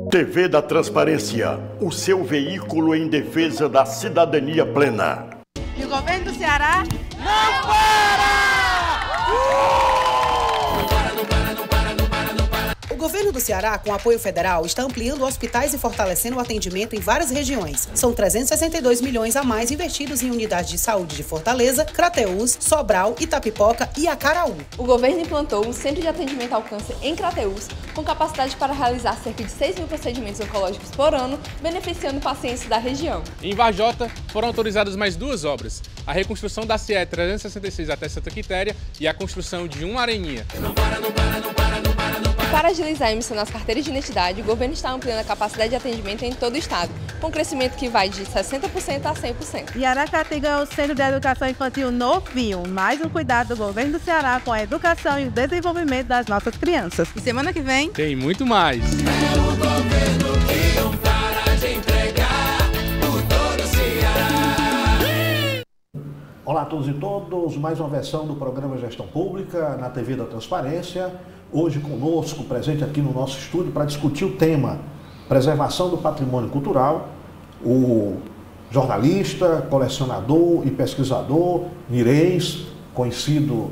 TV da Transparência, o seu veículo em defesa da cidadania plena. E o governo do Ceará não para! O governo do Ceará, com apoio federal, está ampliando hospitais e fortalecendo o atendimento em várias regiões. São 362 milhões a mais investidos em unidades de saúde de Fortaleza, Crateús, Sobral, Itapipoca e Acaraú. O governo implantou um centro de atendimento ao câncer em Crateús, com capacidade para realizar cerca de 6 mil procedimentos oncológicos por ano, beneficiando pacientes da região. Em Varjota, foram autorizadas mais 2 obras, a reconstrução da CE 366 até Santa Quitéria e a construção de uma areninha. Para agilizar a emissão das carteiras de identidade, o governo está ampliando a capacidade de atendimento em todo o estado, com um crescimento que vai de 60% a 100%. E Aracati ganhou o Centro de Educação Infantil novinho, mais um cuidado do governo do Ceará com a educação e o desenvolvimento das nossas crianças. E semana que vem tem muito mais. É o governo que não para de entregar por todo o Ceará. Olá a todos e todas, mais uma versão do programa Gestão Pública na TV da Transparência. Hoje conosco, presente aqui no nosso estúdio para discutir o tema preservação do patrimônio cultural, o jornalista, colecionador e pesquisador Nirês, conhecido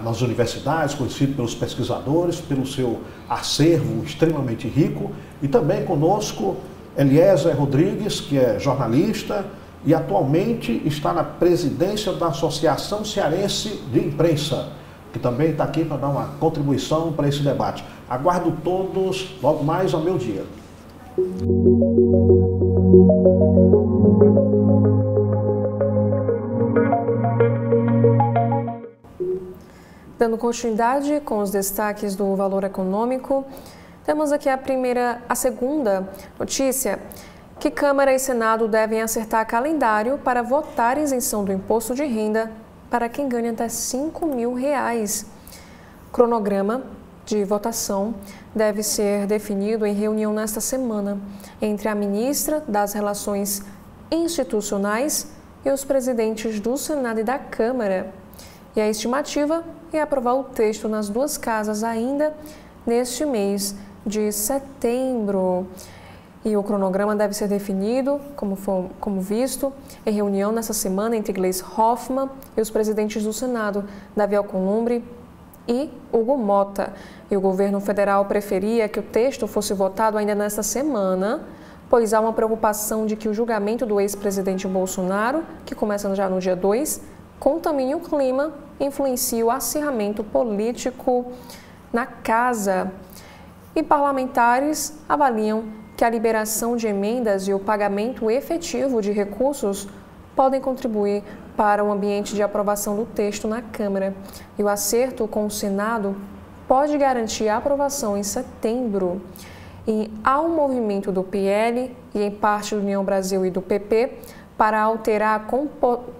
nas universidades, conhecido pelos pesquisadores, pelo seu acervo extremamente rico, e também conosco Eliezer Rodrigues, que é jornalista e atualmente está na presidência da Associação Cearense de Imprensa, que também está aqui para dar uma contribuição para esse debate. Aguardo todos logo mais ao meio-dia. Dando continuidade com os destaques do valor econômico, temos aqui a segunda notícia, que Câmara e Senado devem acertar calendário para votar isenção do imposto de renda para quem ganha até R$5 mil. Cronograma de votação deve ser definido em reunião nesta semana entre a ministra das Relações Institucionais e os presidentes do Senado e da Câmara. E a estimativa é aprovar o texto nas duas casas ainda neste mês de setembro. E o cronograma deve ser definido, como visto, em reunião nessa semana entre Gleisi Hoffmann e os presidentes do Senado, Davi Alcolumbre e Hugo Mota. E o governo federal preferia que o texto fosse votado ainda nesta semana, pois há uma preocupação de que o julgamento do ex-presidente Bolsonaro, que começa já no dia 2, contamine o clima e influencie o acirramento político na casa. E parlamentares avaliam que a liberação de emendas e o pagamento efetivo de recursos podem contribuir para um ambiente de aprovação do texto na Câmara. E o acerto com o Senado pode garantir a aprovação em setembro. E há um movimento do PL e em parte do União Brasil e do PP para alterar a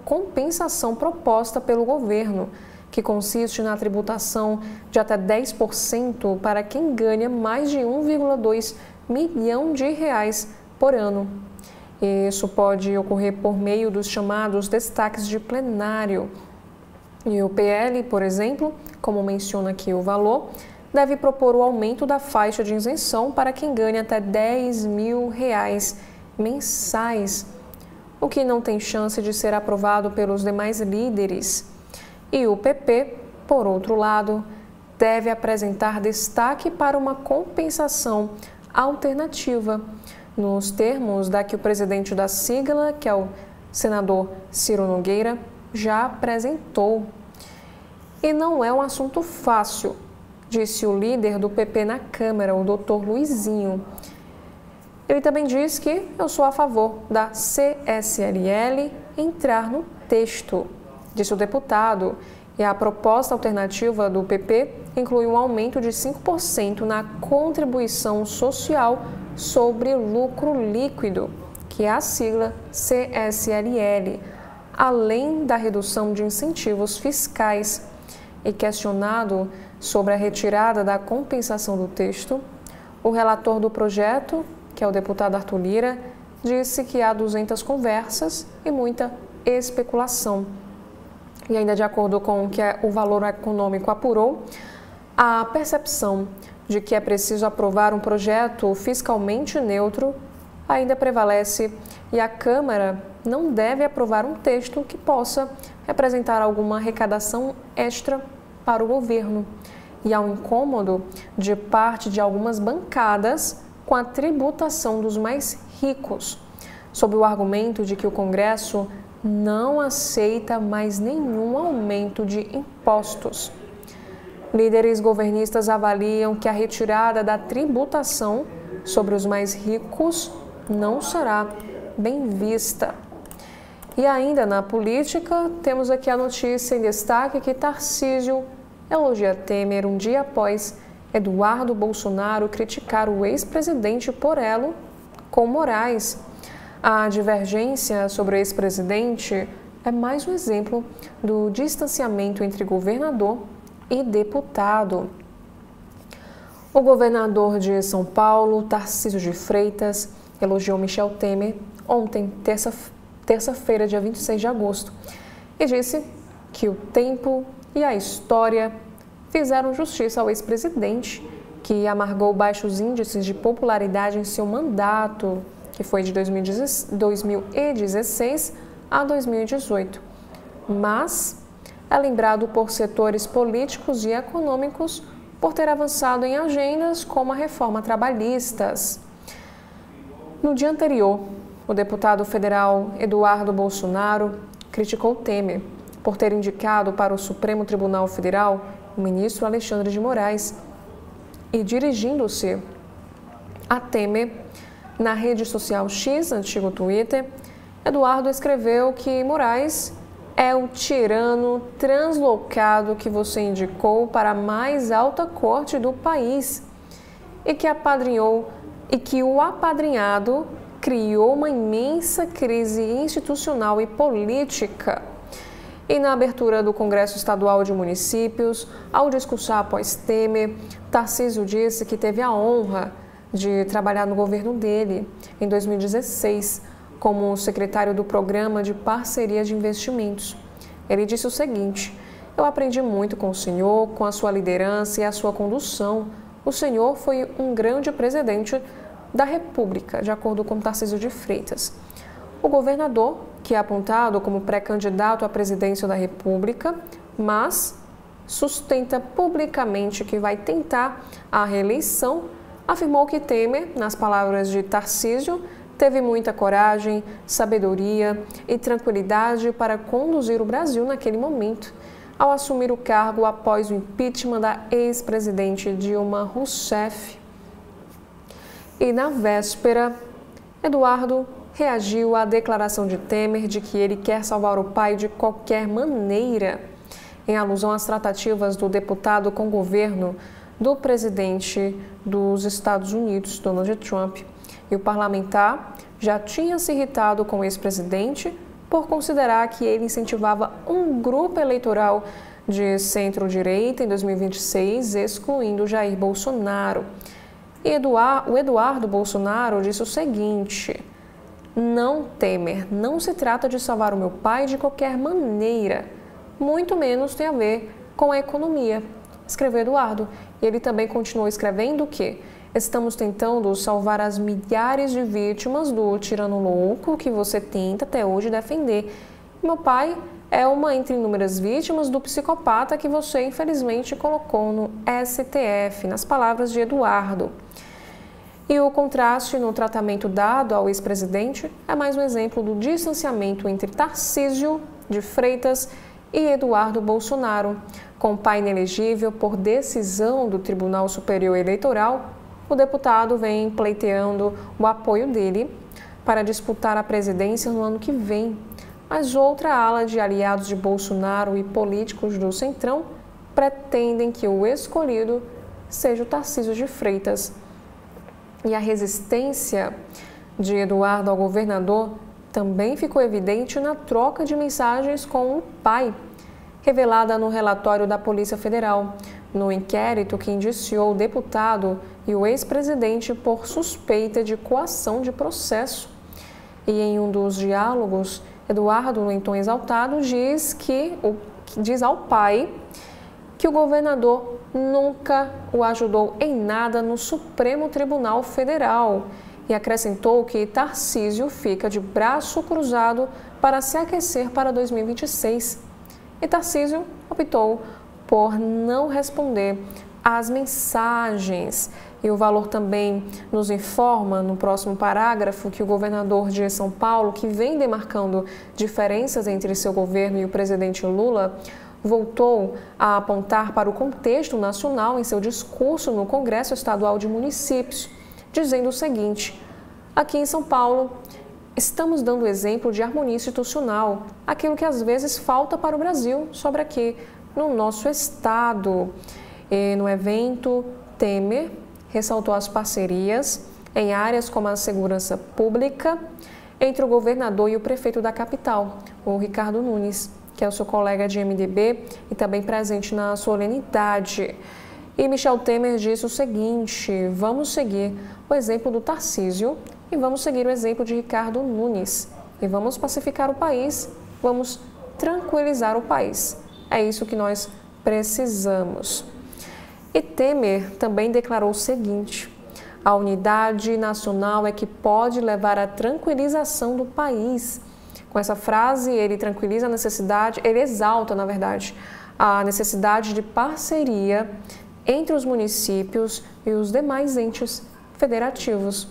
compensação proposta pelo governo, que consiste na tributação de até 10% para quem ganha mais de 1,2 milhão de reais por ano. Isso pode ocorrer por meio dos chamados destaques de plenário. E o PL, por exemplo, como menciona aqui o valor, deve propor o aumento da faixa de isenção para quem ganha até R$10 mil mensais, o que não tem chance de ser aprovado pelos demais líderes. E o PP, por outro lado, deve apresentar destaque para uma compensação alternativa, nos termos da que o presidente da sigla, que é o senador Ciro Nogueira, já apresentou. E não é um assunto fácil, disse o líder do PP na Câmara, o Dr. Luizinho. Ele também diz que eu sou a favor da CSLL entrar no texto, disse o deputado. E a proposta alternativa do PP inclui um aumento de 5% na contribuição social sobre lucro líquido, que é a sigla CSLL, além da redução de incentivos fiscais. E questionado sobre a retirada da compensação do texto, o relator do projeto, que é o deputado Arthur Lira, disse que há 200 conversas e muita especulação. E ainda de acordo com o que o Valor Econômico apurou, a percepção de que é preciso aprovar um projeto fiscalmente neutro ainda prevalece e a Câmara não deve aprovar um texto que possa representar alguma arrecadação extra para o governo. E há um incômodo de parte de algumas bancadas com a tributação dos mais ricos, sob o argumento de que o Congresso não aceita mais nenhum aumento de impostos. Líderes governistas avaliam que a retirada da tributação sobre os mais ricos não será bem vista. E ainda na política, temos aqui a notícia em destaque que Tarcísio elogia Temer um dia após Eduardo Bolsonaro criticar o ex-presidente por elo com Moraes. A divergência sobre o ex-presidente é mais um exemplo do distanciamento entre governador e deputado. O governador de São Paulo, Tarcísio de Freitas, elogiou Michel Temer ontem, terça-feira, dia 26 de agosto, e disse que o tempo e a história fizeram justiça ao ex-presidente, que amargou baixos índices de popularidade em seu mandato, que foi de 2016 a 2018. Mas é lembrado por setores políticos e econômicos por ter avançado em agendas como a reforma trabalhistas. No dia anterior, o deputado federal Eduardo Bolsonaro criticou Temer por ter indicado para o Supremo Tribunal Federal o ministro Alexandre de Moraes e, dirigindo-se a Temer na rede social X, antigo Twitter, Eduardo escreveu que Moraes é o tirano translocado que você indicou para a mais alta corte do país e que o apadrinhado criou uma imensa crise institucional e política. E na abertura do Congresso Estadual de Municípios, ao discursar após Temer, Tarcísio disse que teve a honra de trabalhar no governo dele em 2016 como secretário do Programa de Parceria de Investimentos. Ele disse o seguinte: eu aprendi muito com o senhor, com a sua liderança e a sua condução. O senhor foi um grande presidente da República, de acordo com Tarcísio de Freitas. O governador, que é apontado como pré-candidato à presidência da República, mas sustenta publicamente que vai tentar a reeleição, afirmou que Temer, nas palavras de Tarcísio, teve muita coragem, sabedoria e tranquilidade para conduzir o Brasil naquele momento, ao assumir o cargo após o impeachment da ex-presidente Dilma Rousseff. E na véspera, Eduardo reagiu à declaração de Temer de que ele quer salvar o pai de qualquer maneira, em alusão às tratativas do deputado com o governo do presidente dos Estados Unidos, Donald Trump. E o parlamentar já tinha se irritado com o ex-presidente por considerar que ele incentivava um grupo eleitoral de centro-direita em 2026, excluindo Jair Bolsonaro. E o Eduardo Bolsonaro disse o seguinte: não, Temer, não se trata de salvar o meu pai de qualquer maneira, muito menos tem a ver com a economia, escreveu Eduardo. E ele também continuou escrevendo que estamos tentando salvar as milhares de vítimas do tirano louco que você tenta até hoje defender. Meu pai é uma entre inúmeras vítimas do psicopata que você infelizmente colocou no STF, nas palavras de Eduardo. E o contraste no tratamento dado ao ex-presidente é mais um exemplo do distanciamento entre Tarcísio de Freitas e Eduardo Bolsonaro. Com o pai inelegível por decisão do Tribunal Superior Eleitoral, o deputado vem pleiteando o apoio dele para disputar a presidência no ano que vem. Mas outra ala de aliados de Bolsonaro e políticos do Centrão pretendem que o escolhido seja o Tarcísio de Freitas. E a resistência de Eduardo ao governador também ficou evidente na troca de mensagens com o pai, revelada no relatório da Polícia Federal, no inquérito que indiciou o deputado e o ex-presidente por suspeita de coação de processo. E em um dos diálogos, Eduardo, em tom exaltado, diz ao pai que o governador nunca o ajudou em nada no Supremo Tribunal Federal e acrescentou que Tarcísio fica de braço cruzado para se aquecer para 2026. E Tarcísio optou por não responder às mensagens. E o Valor também nos informa, no próximo parágrafo, que o governador de São Paulo, que vem demarcando diferenças entre seu governo e o presidente Lula, voltou a apontar para o contexto nacional em seu discurso no Congresso Estadual de Municípios, dizendo o seguinte: aqui em São Paulo, estamos dando exemplo de harmonia institucional, aquilo que às vezes falta para o Brasil, sobre aqui no nosso estado. E no evento, Temer ressaltou as parcerias em áreas como a segurança pública entre o governador e o prefeito da capital, o Ricardo Nunes, que é o seu colega de MDB e também presente na solenidade. E Michel Temer disse o seguinte: vamos seguir o exemplo do Tarcísio e vamos seguir o exemplo de Ricardo Nunes e vamos pacificar o país, vamos tranquilizar o país. É isso que nós precisamos. E Temer também declarou o seguinte: a unidade nacional é que pode levar à tranquilização do país. Com essa frase, ele tranquiliza a necessidade, ele exalta, na verdade, a necessidade de parceria entre os municípios e os demais entes federativos.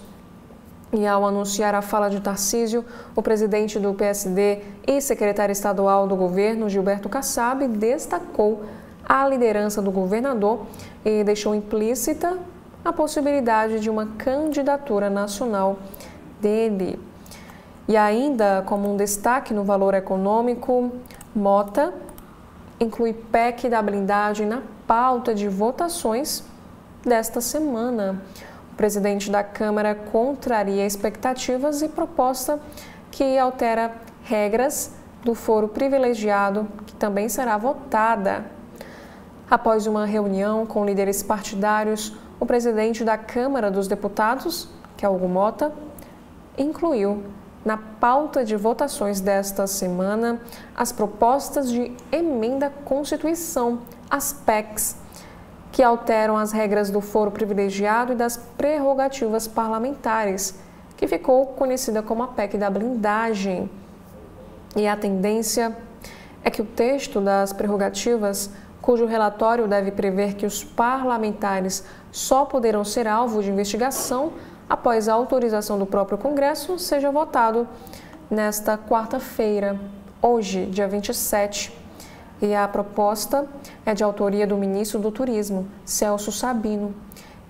E ao anunciar a fala de Tarcísio, o presidente do PSD e secretário estadual do governo, Gilberto Kassab, destacou a liderança do governador e deixou implícita a possibilidade de uma candidatura nacional dele. E ainda, como um destaque no Valor Econômico, Mota inclui PEC da blindagem na pauta de votações desta semana. O presidente da Câmara contraria expectativas e proposta que altera regras do foro privilegiado, que também será votada. Após uma reunião com líderes partidários, o presidente da Câmara dos Deputados, que é Hugo Mota, incluiu na pauta de votações desta semana as propostas de emenda à Constituição, as PECs, que alteram as regras do foro privilegiado e das prerrogativas parlamentares, que ficou conhecida como a PEC da blindagem. E a tendência é que o texto das prerrogativas, cujo relatório deve prever que os parlamentares só poderão ser alvo de investigação após a autorização do próprio Congresso, seja votado nesta quarta-feira, hoje, dia 27. E a proposta é de autoria do ministro do Turismo, Celso Sabino.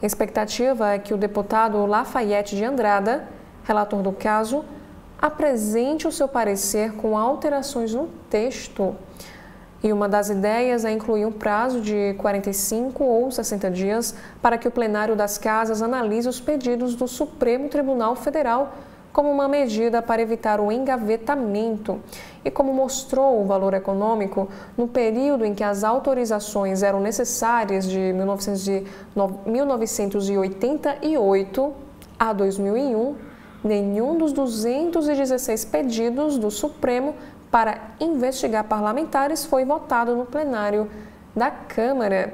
A expectativa é que o deputado Lafayette de Andrada, relator do caso, apresente o seu parecer com alterações no texto. E uma das ideias é incluir um prazo de 45 ou 60 dias para que o plenário das casas analise os pedidos do Supremo Tribunal Federal como uma medida para evitar o engavetamento. E como mostrou o Valor Econômico, no período em que as autorizações eram necessárias de 1988 a 2001, nenhum dos 216 pedidos do Supremo para investigar parlamentares foi votado no plenário da Câmara.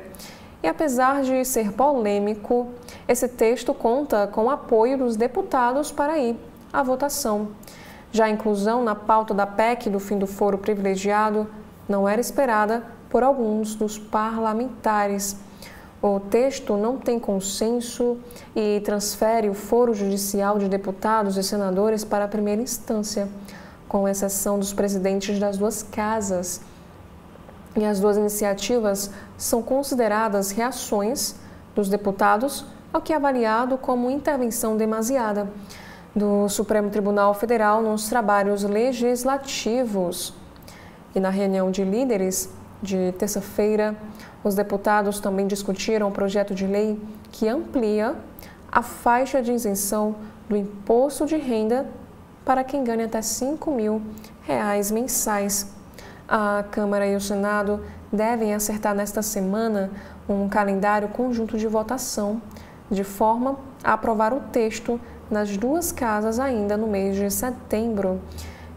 E apesar de ser polêmico, esse texto conta com o apoio dos deputados para ir à votação. Já a inclusão na pauta da PEC do fim do foro privilegiado não era esperada por alguns dos parlamentares. O texto não tem consenso e transfere o foro judicial de deputados e senadores para a primeira instância, com exceção dos presidentes das duas casas. E as duas iniciativas são consideradas reações dos deputados ao que é avaliado como intervenção demasiada do Supremo Tribunal Federal nos trabalhos legislativos. E na reunião de líderes de terça-feira, os deputados também discutiram o projeto de lei que amplia a faixa de isenção do imposto de renda para quem ganha até R$ 5.000 mensais. A Câmara e o Senado devem acertar nesta semana um calendário conjunto de votação, de forma a aprovar o texto nas 2 casas ainda no mês de setembro.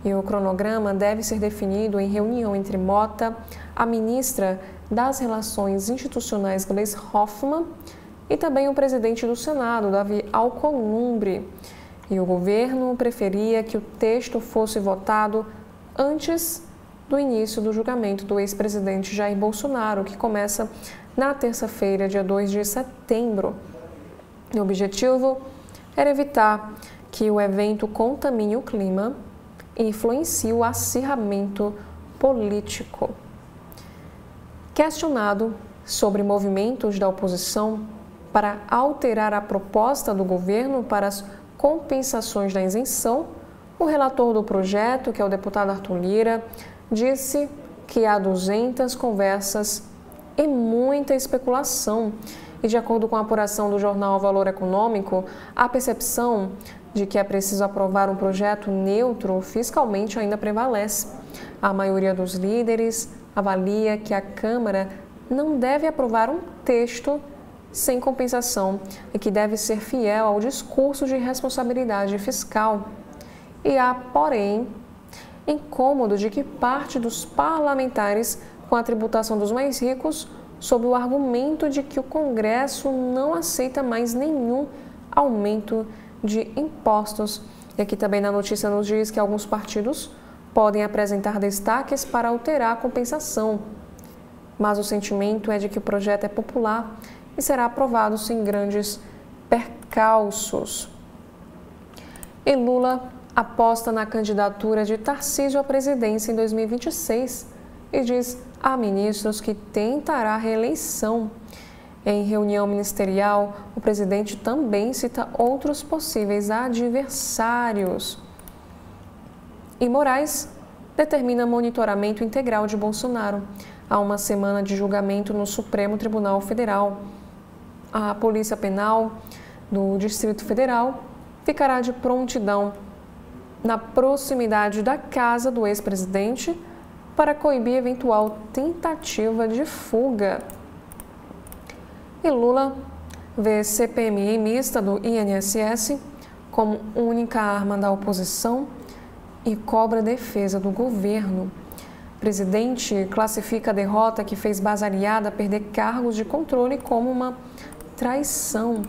E o cronograma deve ser definido em reunião entre Mota, a ministra das Relações Institucionais, Gleisi Hoffmann, e também o presidente do Senado, Davi Alcolumbre. E o governo preferia que o texto fosse votado antes do início do julgamento do ex-presidente Jair Bolsonaro, que começa na terça-feira, dia 2 de setembro. O objetivo era evitar que o evento contamine o clima e influencie o acirramento político. Questionado sobre movimentos da oposição para alterar a proposta do governo para as compensações da isenção, o relator do projeto, que é o deputado Arthur Lira, disse que há 200 conversas e muita especulação. E, de acordo com a apuração do jornal Valor Econômico, a percepção de que é preciso aprovar um projeto neutro fiscalmente ainda prevalece. A maioria dos líderes avalia que a Câmara não deve aprovar um texto sem compensação e que deve ser fiel ao discurso de responsabilidade fiscal. E há, porém, incômodo de que parte dos parlamentares com a tributação dos mais ricos sob o argumento de que o Congresso não aceita mais nenhum aumento de impostos. E aqui também na notícia nos diz que alguns partidos podem apresentar destaques para alterar a compensação. Mas o sentimento é de que o projeto é popular e será aprovado sem grandes percalços. E Lula aposta na candidatura de Tarcísio à presidência em 2026 e diz a ministros que tentará a reeleição. Em reunião ministerial, o presidente também cita outros possíveis adversários. E Moraes determina monitoramento integral de Bolsonaro. Há uma semana de julgamento no Supremo Tribunal Federal. A Polícia Penal do Distrito Federal ficará de prontidão na proximidade da casa do ex-presidente para coibir eventual tentativa de fuga. E Lula vê CPMI mista do INSS como única arma da oposição e cobra defesa do governo. O presidente classifica a derrota que fez Basariada perder cargos de controle como uma traição.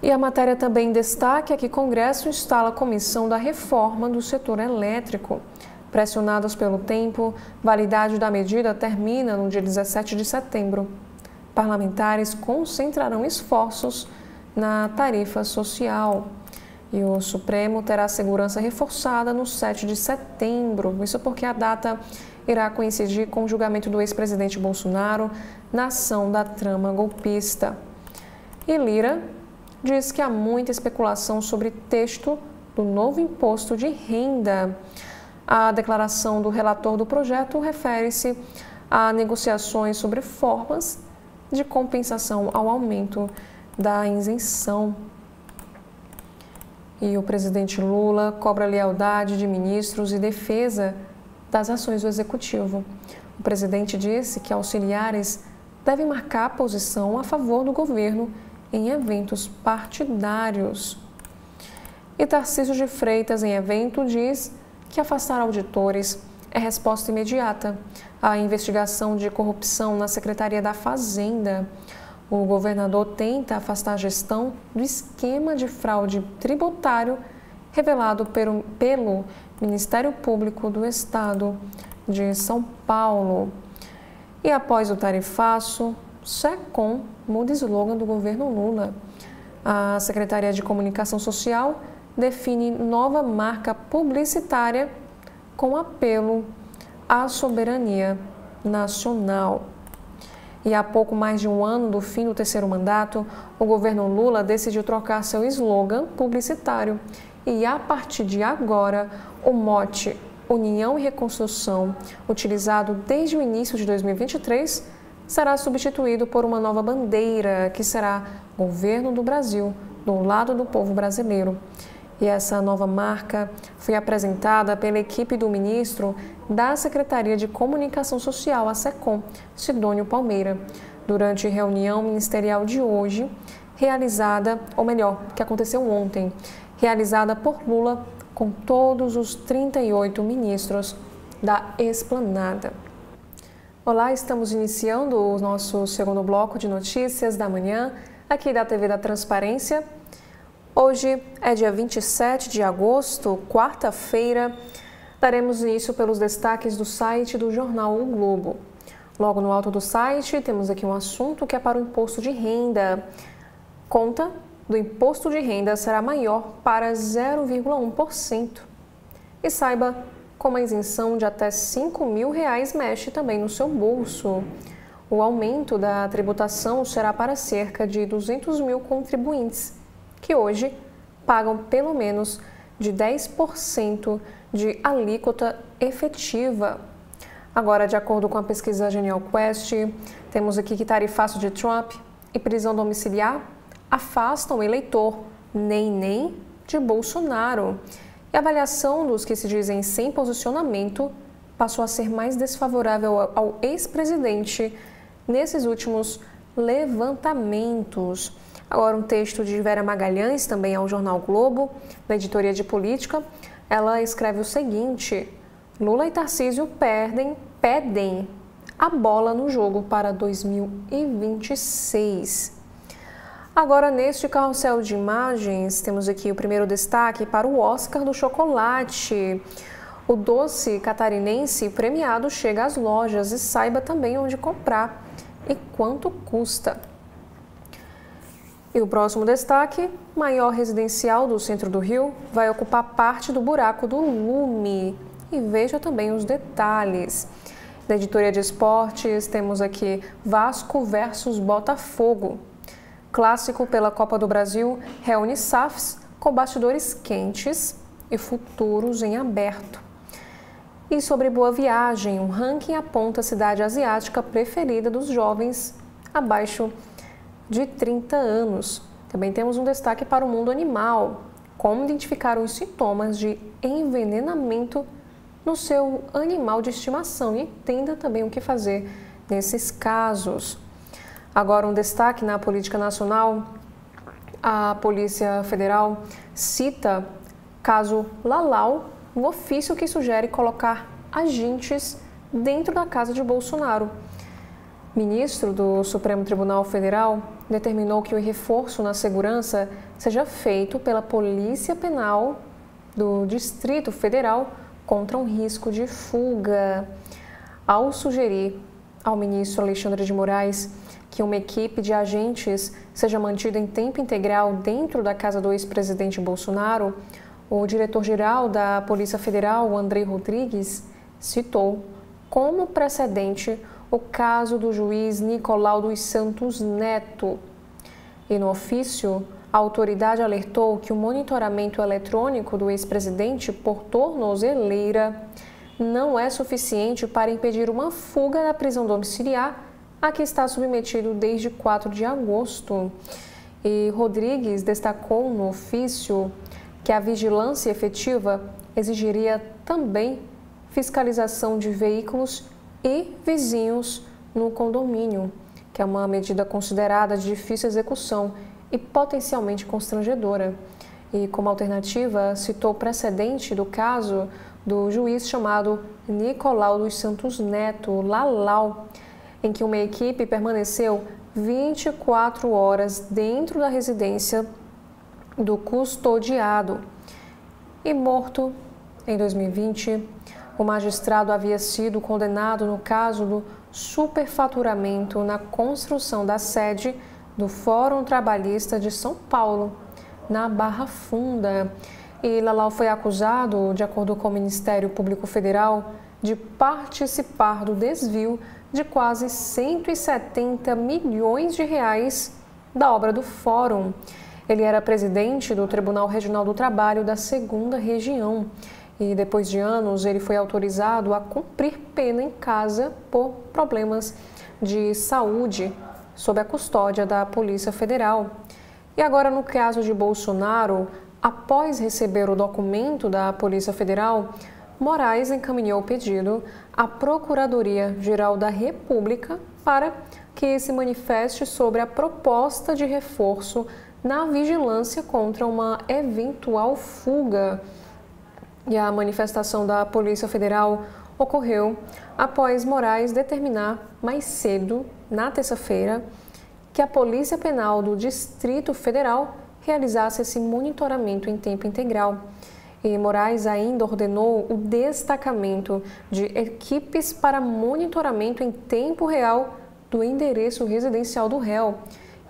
E a matéria também destaca que o Congresso instala a comissão da reforma do setor elétrico. Pressionados pelo tempo, validade da medida termina no dia 17 de setembro. Parlamentares concentrarão esforços na tarifa social. E o Supremo terá segurança reforçada no 7 de setembro. Isso porque a data irá coincidir com o julgamento do ex-presidente Bolsonaro na ação da trama golpista. E Lira diz que há muita especulação sobre texto do novo imposto de renda. A declaração do relator do projeto refere-se a negociações sobre formas de compensação ao aumento da isenção. E o presidente Lula cobra lealdade de ministros e defesa das ações do Executivo. O presidente disse que auxiliares devem marcar a posição a favor do governo em eventos partidários. E Tarcísio de Freitas, em evento, diz que afastar auditores é resposta imediata à investigação de corrupção na Secretaria da Fazenda. O governador tenta afastar a gestão do esquema de fraude tributário revelado pelo Ministério Público do Estado de São Paulo. E após o tarifaço, SECOM muda slogan do governo Lula. A Secretaria de Comunicação Social define nova marca publicitária com apelo à soberania nacional. E há pouco mais de um ano do fim do terceiro mandato, o governo Lula decidiu trocar seu slogan publicitário. E a partir de agora, o mote União e Reconstrução, utilizado desde o início de 2023, será substituído por uma nova bandeira, que será Governo do Brasil, do lado do povo brasileiro. E essa nova marca foi apresentada pela equipe do ministro da Secretaria de Comunicação Social, a SECOM, Sidônio Palmeira, durante reunião ministerial de hoje, realizada, ou melhor, que aconteceu ontem, realizada por Lula com todos os 38 ministros da Esplanada. Olá, estamos iniciando o nosso segundo bloco de notícias da manhã, aqui da TV da Transparência. Hoje é dia 27 de agosto, quarta-feira. Daremos início pelos destaques do site do jornal O Globo. Logo no alto do site, temos aqui um assunto que é para o imposto de renda. Conta do imposto de renda será maior para 0,1%. E saiba como a isenção de até R$ 5.000 mexe também no seu bolso. O aumento da tributação será para cerca de 200 mil contribuintes, que hoje pagam pelo menos de 10% de alíquota efetiva. Agora, de acordo com a pesquisa Genial Quest, temos aqui que tarifaço de Trump e prisão domiciliar afastam o eleitor nem de Bolsonaro. E a avaliação dos que se dizem sem posicionamento passou a ser mais desfavorável ao ex-presidente nesses últimos levantamentos. Agora, um texto de Vera Magalhães, também ao Jornal Globo, da editoria de política. Ela escreve o seguinte: Lula e Tarcísio pedem a bola no jogo para 2026. Agora, neste carrossel de imagens, temos aqui o primeiro destaque para o Oscar do chocolate. O doce catarinense premiado chega às lojas e saiba também onde comprar e quanto custa. E o próximo destaque, maior residencial do centro do Rio, vai ocupar parte do buraco do Lume. E veja também os detalhes. Da editoria de esportes, temos aqui Vasco versus Botafogo. Clássico pela Copa do Brasil reúne SAFs com bastidores quentes e futuros em aberto. E sobre Boa Viagem, um ranking aponta a cidade asiática preferida dos jovens abaixo de 30 anos. Também temos um destaque para o mundo animal, como identificar os sintomas de envenenamento no seu animal de estimação e entenda também o que fazer nesses casos. Agora, um destaque na política nacional, a Polícia Federal cita caso Lalau, um ofício que sugere colocar agentes dentro da casa de Bolsonaro. Ministro do Supremo Tribunal Federal determinou que o reforço na segurança seja feito pela Polícia Penal do Distrito Federal contra um risco de fuga. Ao sugerir ao ministro Alexandre de Moraes que uma equipe de agentes seja mantida em tempo integral dentro da casa do ex-presidente Bolsonaro, o diretor-geral da Polícia Federal, Andrei Rodrigues, citou como precedente o caso do juiz Nicolau dos Santos Neto. E no ofício, a autoridade alertou que o monitoramento eletrônico do ex-presidente por tornozeleira não é suficiente para impedir uma fuga da prisão domiciliar a que está submetido desde 4 de agosto. E Rodrigues destacou no ofício que a vigilância efetiva exigiria também fiscalização de veículos e vizinhos no condomínio, que é uma medida considerada de difícil execução e potencialmente constrangedora. E como alternativa, citou o precedente do caso do juiz chamado Nicolau dos Santos Neto, Lalau, em que uma equipe permaneceu 24 horas dentro da residência do custodiado. E morto em 2020, o magistrado havia sido condenado no caso do superfaturamento na construção da sede do Fórum Trabalhista de São Paulo, na Barra Funda. E Lalau foi acusado, de acordo com o Ministério Público Federal, de participar do desvio de quase 170 milhões de reais da obra do Fórum. Ele era presidente do Tribunal Regional do Trabalho da 2ª Região e depois de anos ele foi autorizado a cumprir pena em casa por problemas de saúde sob a custódia da Polícia Federal. E agora, no caso de Bolsonaro, após receber o documento da Polícia Federal, Moraes encaminhou o pedido à Procuradoria-Geral da República para que se manifeste sobre a proposta de reforço na vigilância contra uma eventual fuga. E a manifestação da Polícia Federal ocorreu após Moraes determinar mais cedo, na terça-feira, que a Polícia Penal do Distrito Federal realizasse esse monitoramento em tempo integral. E Moraes ainda ordenou o destacamento de equipes para monitoramento em tempo real do endereço residencial do réu.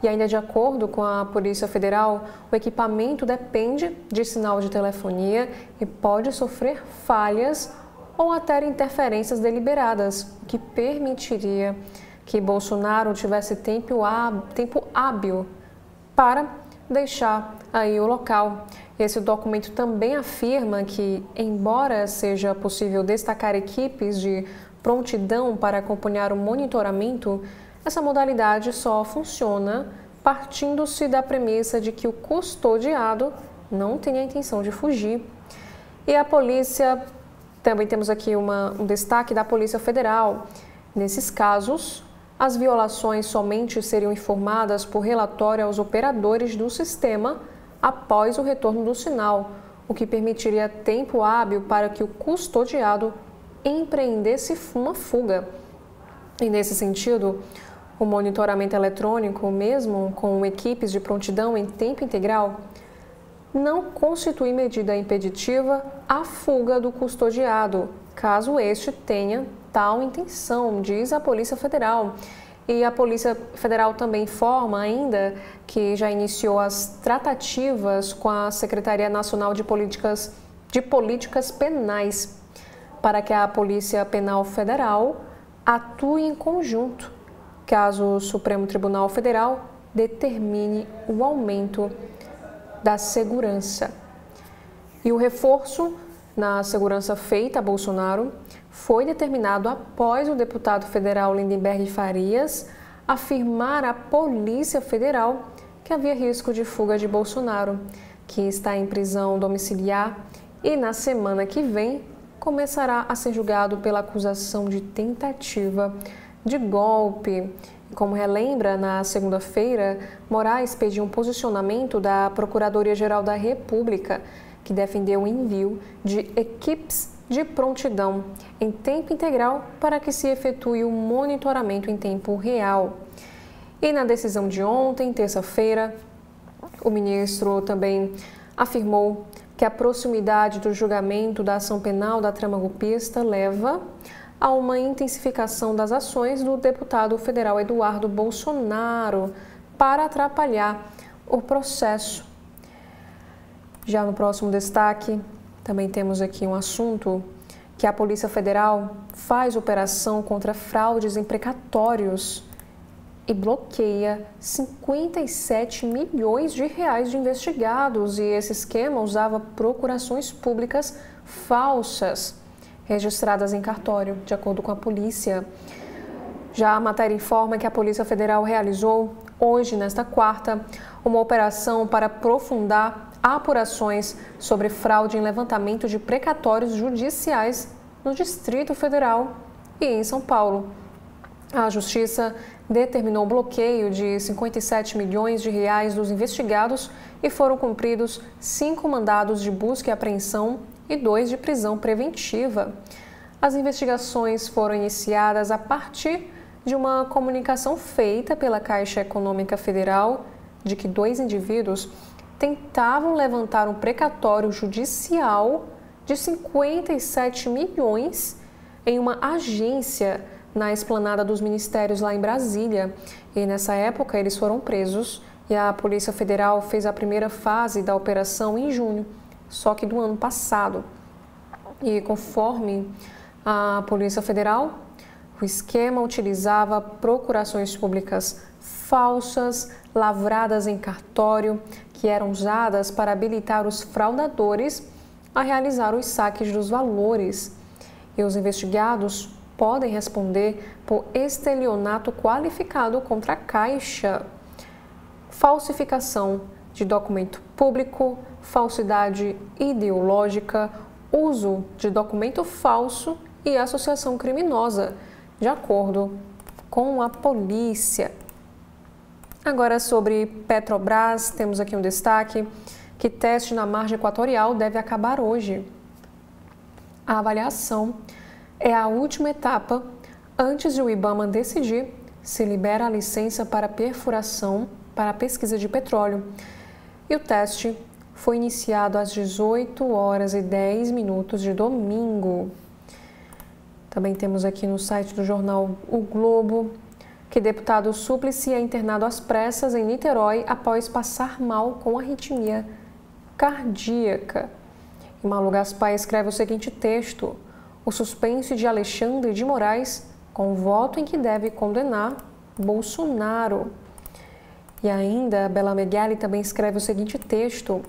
E ainda de acordo com a Polícia Federal, o equipamento depende de sinal de telefonia e pode sofrer falhas ou até interferências deliberadas, o que permitiria que Bolsonaro tivesse tempo hábil para deixar aí o local. Esse documento também afirma que, embora seja possível destacar equipes de prontidão para acompanhar o monitoramento, essa modalidade só funciona partindo-se da premissa de que o custodiado não tem a intenção de fugir. E a polícia, também temos aqui um destaque da Polícia Federal. Nesses casos, as violações somente seriam informadas por relatório aos operadores do sistema após o retorno do sinal, o que permitiria tempo hábil para que o custodiado empreendesse uma fuga. E nesse sentido, o monitoramento eletrônico, mesmo com equipes de prontidão em tempo integral, não constitui medida impeditiva à fuga do custodiado, caso este tenha tal intenção, diz a Polícia Federal. E a Polícia Federal também informa ainda que já iniciou as tratativas com a Secretaria Nacional de Políticas Penais para que a Polícia Penal Federal atue em conjunto, caso o Supremo Tribunal Federal determine o aumento da segurança. E o reforço na segurança feita a Bolsonaro foi determinado após o deputado federal Lindenberg Farias afirmar à Polícia Federal que havia risco de fuga de Bolsonaro, que está em prisão domiciliar e na semana que vem começará a ser julgado pela acusação de tentativa de golpe. Como relembra, na segunda-feira, Moraes pediu um posicionamento da Procuradoria-Geral da República, que defendeu o envio de equipes de prontidão em tempo integral para que se efetue o monitoramento em tempo real. E na decisão de ontem, terça-feira, o ministro também afirmou que a proximidade do julgamento da ação penal da trama golpista leva a uma intensificação das ações do deputado federal Eduardo Bolsonaro para atrapalhar o processo. Já no próximo destaque, também temos aqui um assunto que a Polícia Federal faz operação contra fraudes em precatórios e bloqueia 57 milhões de reais de investigados, e esse esquema usava procurações públicas falsas registradas em cartório, de acordo com a polícia. Já a matéria informa que a Polícia Federal realizou, hoje, nesta quarta, uma operação para aprofundar apurações sobre fraude em levantamento de precatórios judiciais no Distrito Federal e em São Paulo. A Justiça determinou o bloqueio de 57 milhões de reais dos investigados e foram cumpridos 5 mandados de busca e apreensão e 2 de prisão preventiva. As investigações foram iniciadas a partir de uma comunicação feita pela Caixa Econômica Federal de que 2 indivíduos tentavam levantar um precatório judicial de 57 milhões em uma agência na esplanada dos ministérios lá em Brasília. E nessa época eles foram presos e a Polícia Federal fez a primeira fase da operação em junho, só que do ano passado. E conforme a Polícia Federal, o esquema utilizava procurações públicas falsas, lavradas em cartório, que eram usadas para habilitar os fraudadores a realizar os saques dos valores. E os investigados podem responder por estelionato qualificado contra a Caixa, falsificação de documento público, falsidade ideológica, uso de documento falso e associação criminosa, de acordo com a polícia. Agora sobre Petrobras, temos aqui um destaque que teste na margem equatorial deve acabar hoje. A avaliação é a última etapa antes de o IBAMA decidir se libera a licença para perfuração para a pesquisa de petróleo. E o teste foi iniciado às 18h10 de domingo. Também temos aqui no site do jornal O Globo que deputado Súplice é internado às pressas em Niterói após passar mal com arritmia cardíaca. E Malu Gaspar escreve o seguinte texto: o suspense de Alexandre de Moraes com voto em que deve condenar Bolsonaro. E ainda, Bela Megali também escreve o seguinte texto: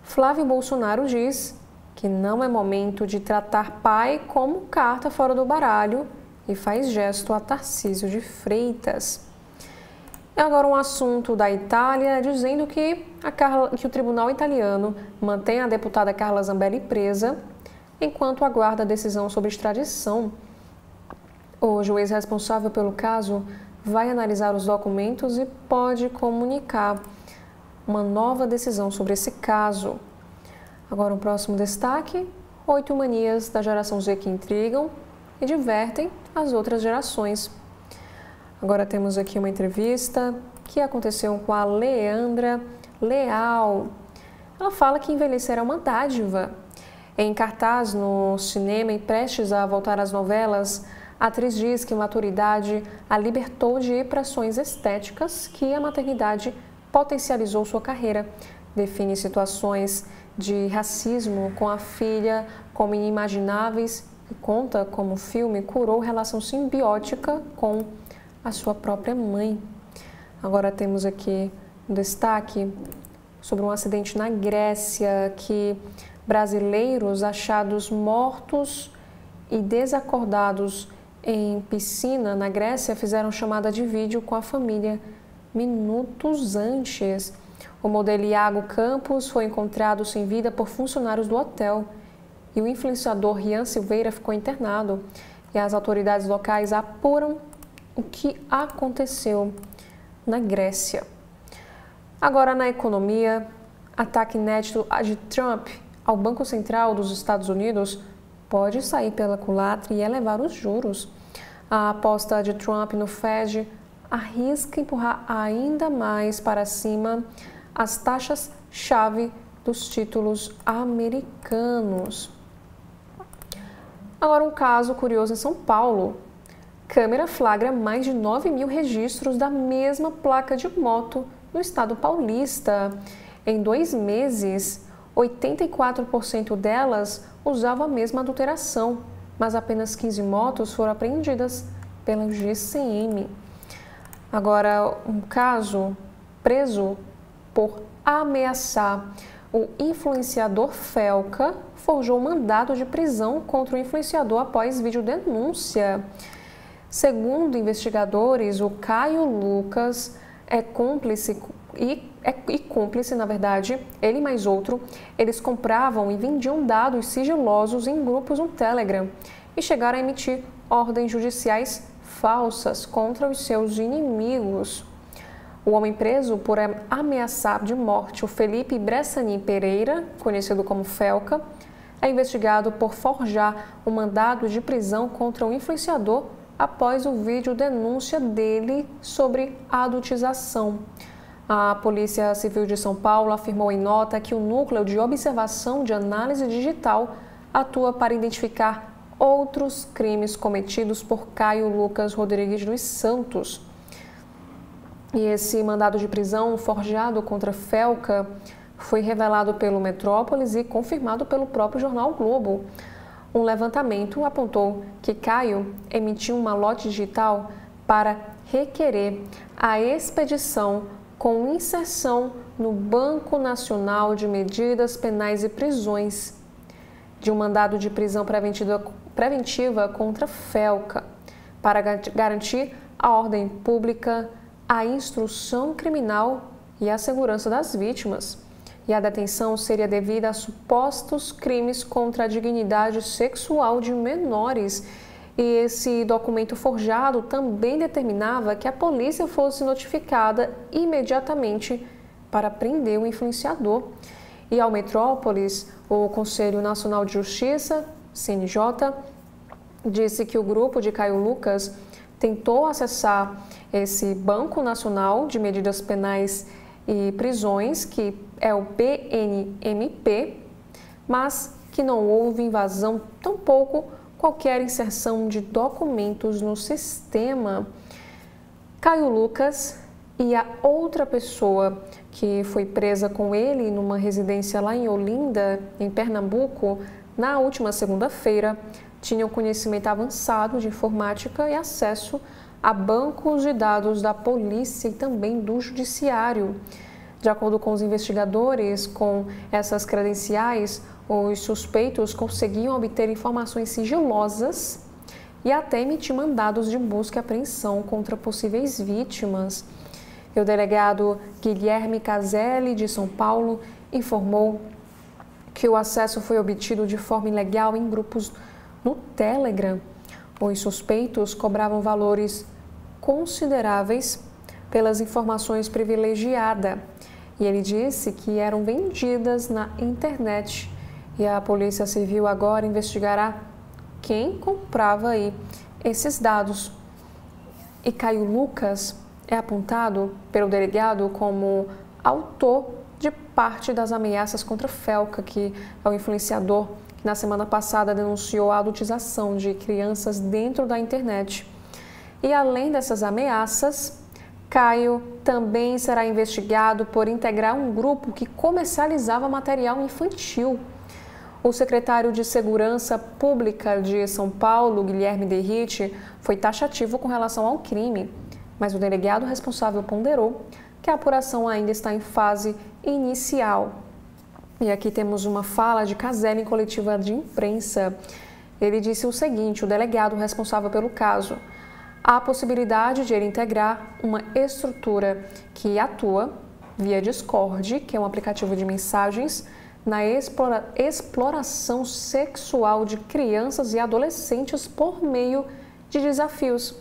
Flávio Bolsonaro diz que não é momento de tratar pai como carta fora do baralho e faz gesto a Tarcísio de Freitas. E agora um assunto da Itália, dizendo que o tribunal italiano mantém a deputada Carla Zambelli presa enquanto aguarda a decisão sobre extradição. O juiz responsável pelo caso vai analisar os documentos e pode comunicar uma nova decisão sobre esse caso. Agora, um próximo destaque: 8 manias da geração Z que intrigam e divertem as outras gerações. Agora temos aqui uma entrevista que aconteceu com a Leandra Leal. Ela fala que envelhecer é uma dádiva. Em cartaz no cinema e prestes a voltar às novelas, a atriz diz que maturidade a libertou de pressões estéticas que a maternidade potencializou sua carreira. Define situações de racismo com a filha como inimagináveis e conta como o filme curou relação simbiótica com a sua própria mãe. Agora temos aqui um destaque sobre um acidente na Grécia, que brasileiros achados mortos e desacordados em piscina na Grécia fizeram chamada de vídeo com a família minutos antes. O modelo Iago Campos foi encontrado sem vida por funcionários do hotel e o influenciador Rian Silveira ficou internado. E as autoridades locais apuram o que aconteceu na Grécia. Agora, na economia, ataque inédito de Trump ao Banco Central dos Estados Unidos pode sair pela culatra e elevar os juros. A aposta de Trump no Fed arrisca empurrar ainda mais para cima as taxas-chave dos títulos americanos. Agora, um caso curioso em São Paulo. Câmera flagra mais de 9.000 registros da mesma placa de moto no estado paulista. Em 2 meses, 84% delas usavam a mesma adulteração, mas apenas 15 motos foram apreendidas pela GCM. Agora, um caso preso por ameaçar o influenciador Felca forjou mandado de prisão contra o influenciador após videodenúncia. Segundo investigadores, o Caio Lucas é cúmplice na verdade, ele e mais outro, eles compravam e vendiam dados sigilosos em grupos no Telegram e chegaram a emitir ordens judiciais falsas contra os seus inimigos. O homem preso por ameaçar de morte o Felipe Bressani Pereira, conhecido como Felca, é investigado por forjar um mandado de prisão contra o influenciador após o vídeo denúncia dele sobre adultização. A Polícia Civil de São Paulo afirmou em nota que o Núcleo de Observação de Análise Digital atua para identificar outros crimes cometidos por Caio Lucas Rodrigues dos Santos. E esse mandado de prisão forjado contra Felca foi revelado pelo Metrópolis e confirmado pelo próprio jornal Globo. Um levantamento apontou que Caio emitiu um malote digital para requerer a expedição com inserção no Banco Nacional de Medidas Penais e Prisões de um mandado de prisão preventiva contra Felca para garantir a ordem pública, a instrução criminal e a segurança das vítimas. E a detenção seria devida a supostos crimes contra a dignidade sexual de menores. E esse documento forjado também determinava que a polícia fosse notificada imediatamente para prender o influenciador. E ao Metrópolis, o Conselho Nacional de Justiça, CNJ, disse que o grupo de Caio Lucas tentou acessar esse Banco Nacional de Medidas Penais e Prisões, que é o BNMP, mas que não houve invasão, tampouco qualquer inserção de documentos no sistema. Caio Lucas e a outra pessoa que foi presa com ele numa residência lá em Olinda, em Pernambuco, na última segunda-feira, tinham conhecimento avançado de informática e acesso a bancos de dados da polícia e também do judiciário. De acordo com os investigadores, com essas credenciais, os suspeitos conseguiam obter informações sigilosas e até emitir mandados de busca e apreensão contra possíveis vítimas. E o delegado Guilherme Caselli, de São Paulo, informou que o acesso foi obtido de forma ilegal em grupos no Telegram. Os suspeitos cobravam valores consideráveis pelas informações privilegiadas e ele disse que eram vendidas na internet. E a Polícia Civil agora investigará quem comprava aí esses dados. E Caio Lucas é apontado pelo delegado como autor de parte das ameaças contra Felca, que é o influenciador que na semana passada denunciou a adultização de crianças dentro da internet. E além dessas ameaças, Caio também será investigado por integrar um grupo que comercializava material infantil. O secretário de Segurança Pública de São Paulo, Guilherme Derrite, foi taxativo com relação ao crime, mas o delegado responsável ponderou que a apuração ainda está em fase inicial. E aqui temos uma fala de Caselli em coletiva de imprensa. Ele disse o seguinte: o delegado responsável pelo caso: há a possibilidade de ele integrar uma estrutura que atua via Discord, que é um aplicativo de mensagens, na exploração sexual de crianças e adolescentes por meio de desafios.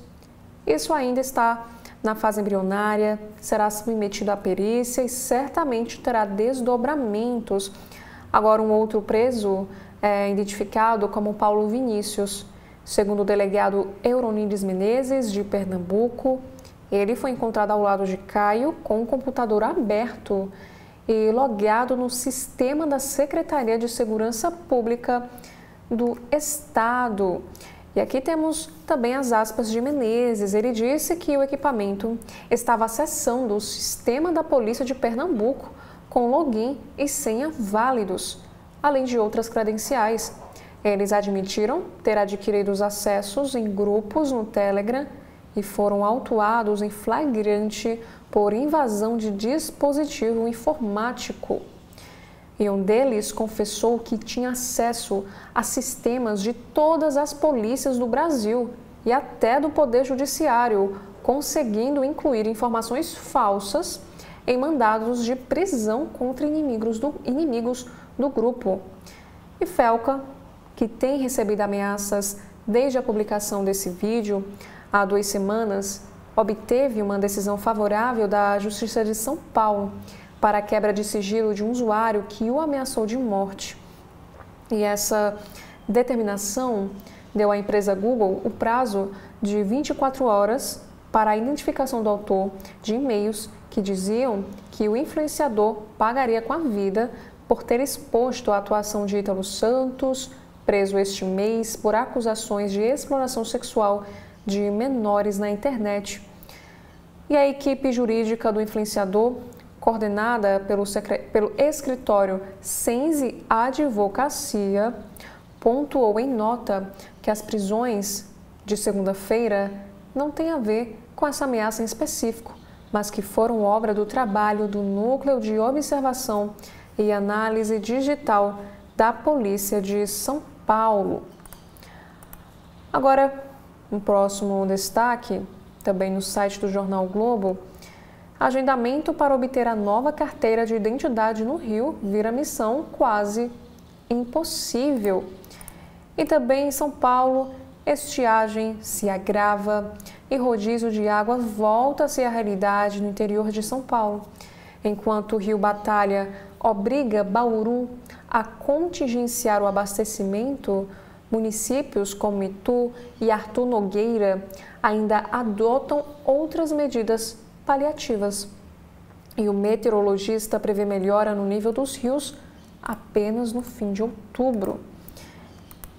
Isso ainda está na fase embrionária, será submetido à perícia e certamente terá desdobramentos. Agora, um outro preso é identificado como Paulo Vinícius. Segundo o delegado Euronides Menezes, de Pernambuco, ele foi encontrado ao lado de Caio com o computador aberto e logado no sistema da Secretaria de Segurança Pública do Estado. E aqui temos também as aspas de Menezes. Ele disse que o equipamento estava acessando o sistema da Polícia de Pernambuco com login e senha válidos, além de outras credenciais. Eles admitiram ter adquirido os acessos em grupos no Telegram e foram autuados em flagrante por invasão de dispositivo informático. E um deles confessou que tinha acesso a sistemas de todas as polícias do Brasil e até do Poder Judiciário, conseguindo incluir informações falsas em mandados de prisão contra inimigos do grupo. E Felca, que tem recebido ameaças desde a publicação desse vídeo há 2 semanas, obteve uma decisão favorável da Justiça de São Paulo para a quebra de sigilo de um usuário que o ameaçou de morte. E essa determinação deu à empresa Google o prazo de 24 horas para a identificação do autor de e-mails que diziam que o influenciador pagaria com a vida por ter exposto a atuação de Ítalo Santos, preso este mês por acusações de exploração sexual de menores na internet. E a equipe jurídica do influenciador, coordenada pelo escritório Sense Advocacia, pontuou em nota que as prisões de segunda-feira não têm a ver com essa ameaça em específico, mas que foram obra do trabalho do Núcleo de Observação e Análise Digital da Polícia de São Paulo. Agora, um próximo destaque, também no site do Jornal Globo: agendamento para obter a nova carteira de identidade no Rio vira missão quase impossível. E também em São Paulo, estiagem se agrava e rodízio de água volta a ser a realidade no interior de São Paulo. Enquanto o Rio Batalha obriga Bauru a contingenciar o abastecimento, municípios como Itu e Arthur Nogueira ainda adotam outras medidas paliativas. E o meteorologista prevê melhora no nível dos rios apenas no fim de outubro.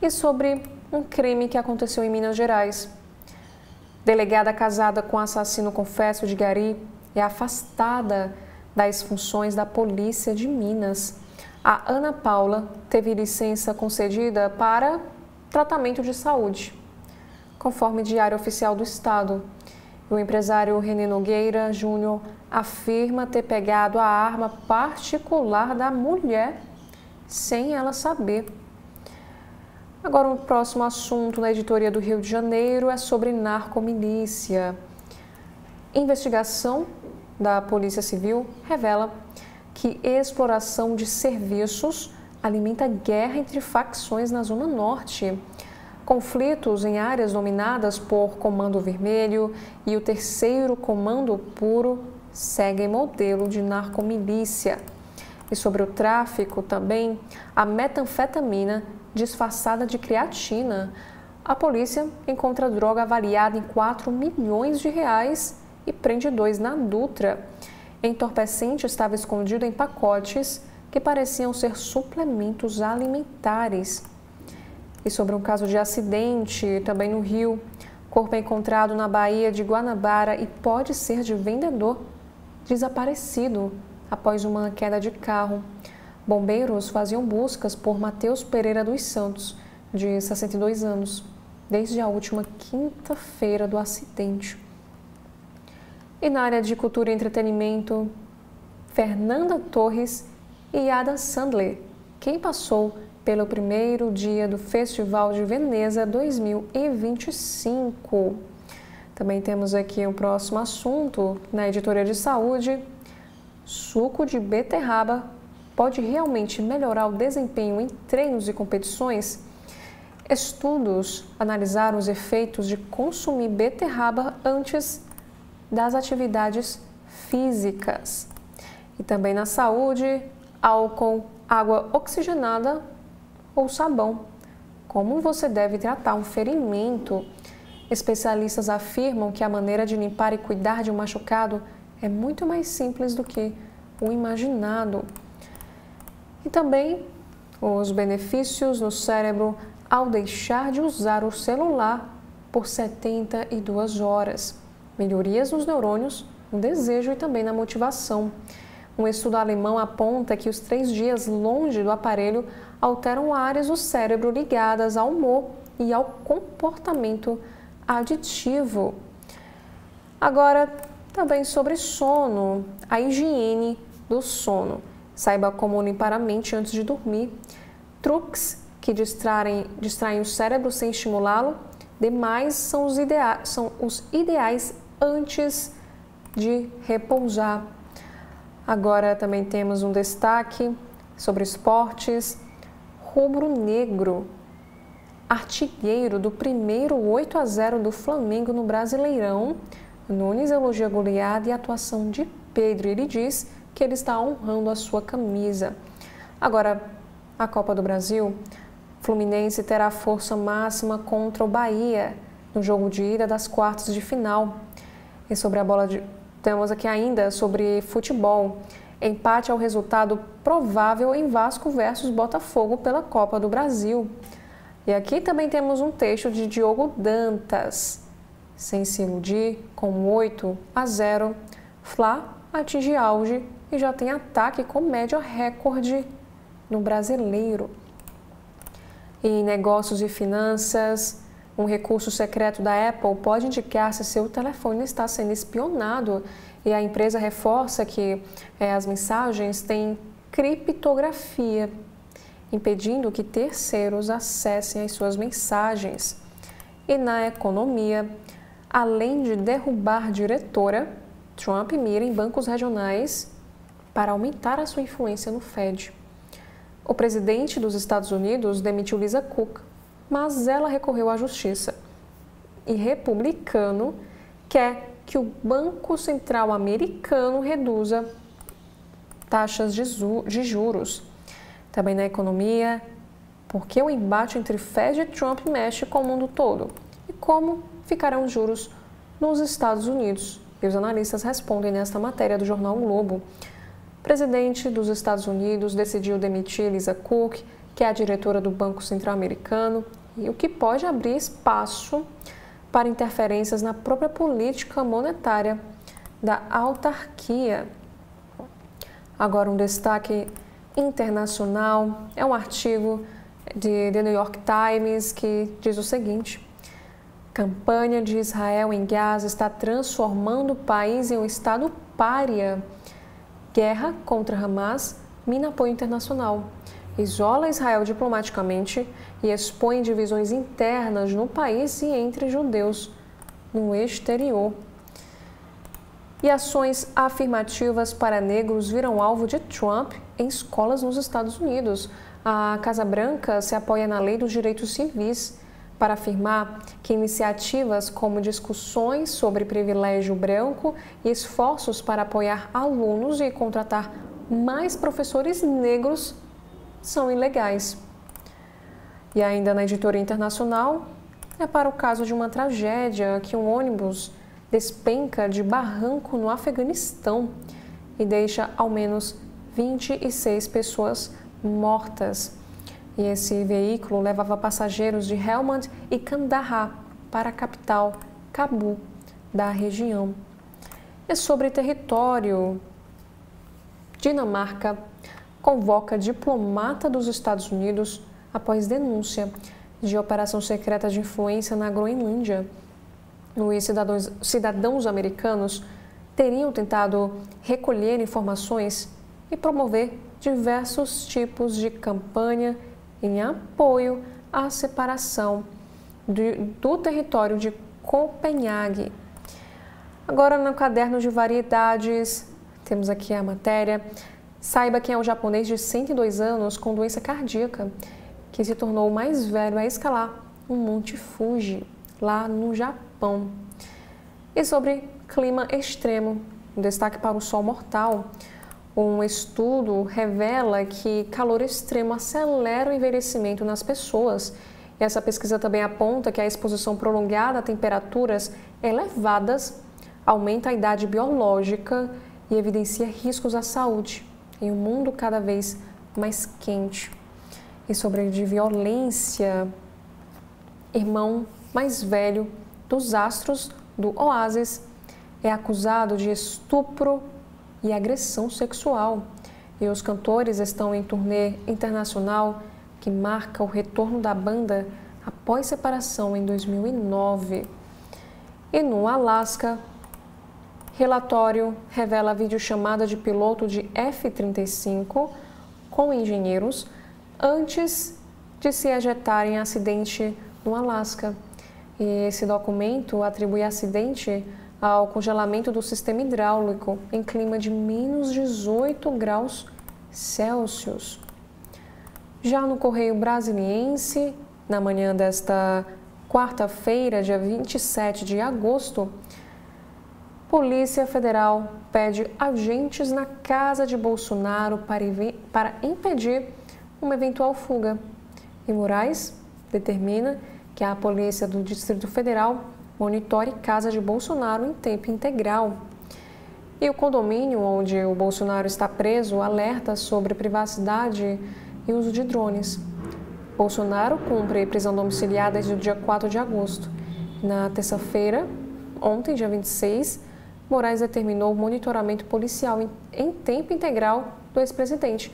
E sobre um crime que aconteceu em Minas Gerais. Delegada casada com assassino confesso de Gari é afastada das funções da Polícia de Minas. A Ana Paula teve licença concedida para tratamento de saúde, conforme Diário Oficial do Estado. O empresário René Nogueira Júnior afirma ter pegado a arma particular da mulher sem ela saber. Agora, o próximo assunto na editoria do Rio de Janeiro é sobre narcomilícia. Investigação da Polícia Civil revela que exploração de serviços alimenta guerra entre facções na Zona Norte. Conflitos em áreas dominadas por Comando Vermelho e o Terceiro Comando Puro seguem modelo de narcomilícia. E sobre o tráfico também, a metanfetamina disfarçada de creatina. A polícia encontra droga avaliada em 4 milhões de reais e prende 2 na Dutra. Entorpecente estava escondido em pacotes que pareciam ser suplementos alimentares. E sobre um caso de acidente, também no Rio, corpo é encontrado na Baía de Guanabara e pode ser de vendedor desaparecido após uma queda de carro. Bombeiros faziam buscas por Matheus Pereira dos Santos, de 62 anos, desde a última quinta-feira do acidente. E na área de cultura e entretenimento, Fernanda Torres e Adam Sandler, quem passou pelo primeiro dia do Festival de Veneza 2025. Também temos aqui o próximo assunto na editoria de saúde. Suco de beterraba pode realmente melhorar o desempenho em treinos e competições? Estudos analisaram os efeitos de consumir beterraba antes das atividades físicas. E também na saúde, álcool, água oxigenada ou sabão. Como você deve tratar um ferimento? Especialistas afirmam que a maneira de limpar e cuidar de um machucado é muito mais simples do que o imaginado. E também os benefícios no cérebro ao deixar de usar o celular por 72 horas. Melhorias nos neurônios, no desejo e também na motivação. Um estudo alemão aponta que os 3 dias longe do aparelho alteram áreas do cérebro ligadas ao humor e ao comportamento aditivo. Agora, também sobre sono, a higiene do sono. Saiba como limpar a mente antes de dormir. Truques que distraem o cérebro sem estimulá-lo. Demais são os ideais antes de repousar. Agora também temos um destaque sobre esportes. Rubro-negro, artilheiro do primeiro 8-0 do Flamengo no Brasileirão. Nunes elogia a goleada e a atuação de Pedro. Ele diz que ele está honrando a sua camisa. Agora, a Copa do Brasil, Fluminense terá força máxima contra o Bahia no jogo de ida das quartas de final. E sobre a bola de... Temos aqui ainda sobre futebol. Empate ao resultado provável em Vasco versus Botafogo pela Copa do Brasil. E aqui também temos um texto de Diogo Dantas. Sem se iludir, com 8-0, Fla atinge auge e já tem ataque com média recorde no Brasileiro. E em negócios e finanças, um recurso secreto da Apple pode indicar se seu telefone está sendo espionado. E a empresa reforça que as mensagens têm criptografia, impedindo que terceiros acessem as suas mensagens. E na economia, além de derrubar diretora, Trump mira em bancos regionais para aumentar a sua influência no Fed. O presidente dos Estados Unidos demitiu Lisa Cook, mas ela recorreu à justiça. e republicano quer que o Banco Central americano reduza taxas de juros. Também na economia, porque o embate entre Fed e Trump mexe com o mundo todo. E como ficarão os juros nos Estados Unidos? E os analistas respondem nesta matéria do jornal o Globo. O presidente dos Estados Unidos decidiu demitir Lisa Cook, que é a diretora do Banco Central americano, e o que pode abrir espaço para interferências na própria política monetária da autarquia. Agora, um destaque internacional é um artigo de The New York Times que diz o seguinte: campanha de Israel em Gaza está transformando o país em um estado pária. Guerra contra Hamas mina apoio internacional, isola Israel diplomaticamente e expõe divisões internas no país e entre judeus no exterior. E ações afirmativas para negros viram alvo de Trump em escolas nos Estados Unidos. A Casa Branca se apoia na Lei dos Direitos Civis para afirmar que iniciativas como discussões sobre privilégio branco e esforços para apoiar alunos e contratar mais professores negros são ilegais. E ainda na editoria internacional, é para o caso de uma tragédia que um ônibus despenca de barranco no Afeganistão e deixa ao menos 26 pessoas mortas. E esse veículo levava passageiros de Helmand e Kandahar para a capital, Cabul, da região. E sobre território, Dinamarca convoca diplomata dos Estados Unidos após denúncia de operação secreta de influência na Groenlândia. Os cidadãos americanos teriam tentado recolher informações e promover diversos tipos de campanha em apoio à separação do território de Copenhague. Agora, no caderno de variedades, temos aqui a matéria. Saiba quem é o japonês de 102 anos com doença cardíaca, que se tornou o mais velho a escalar o Monte Fuji, lá no Japão. E sobre clima extremo, um destaque para o sol mortal. Um estudo revela que calor extremo acelera o envelhecimento nas pessoas. E essa pesquisa também aponta que a exposição prolongada a temperaturas elevadas aumenta a idade biológica e evidencia riscos à saúde em um mundo cada vez mais quente. E sobre de violência, irmão mais velho dos astros do Oasis é acusado de estupro e agressão sexual. E os cantores estão em turnê internacional que marca o retorno da banda após separação em 2009. E no Alasca, relatório revela a videochamada de piloto de F-35 com engenheiros antes de se ejetarem em acidente no Alasca. E esse documento atribui acidente ao congelamento do sistema hidráulico em clima de menos 18 graus Celsius. Já no Correio Brasiliense, na manhã desta quarta-feira, dia 27 de agosto, Polícia Federal pede agentes na casa de Bolsonaro para impedir uma eventual fuga. E Moraes determina que a Polícia do Distrito Federal monitore casa de Bolsonaro em tempo integral. E o condomínio onde o Bolsonaro está preso alerta sobre privacidade e uso de drones. Bolsonaro cumpre prisão domiciliar desde o dia 4 de agosto. Na terça-feira, ontem, dia 26, Moraes determinou o monitoramento policial em tempo integral do ex-presidente.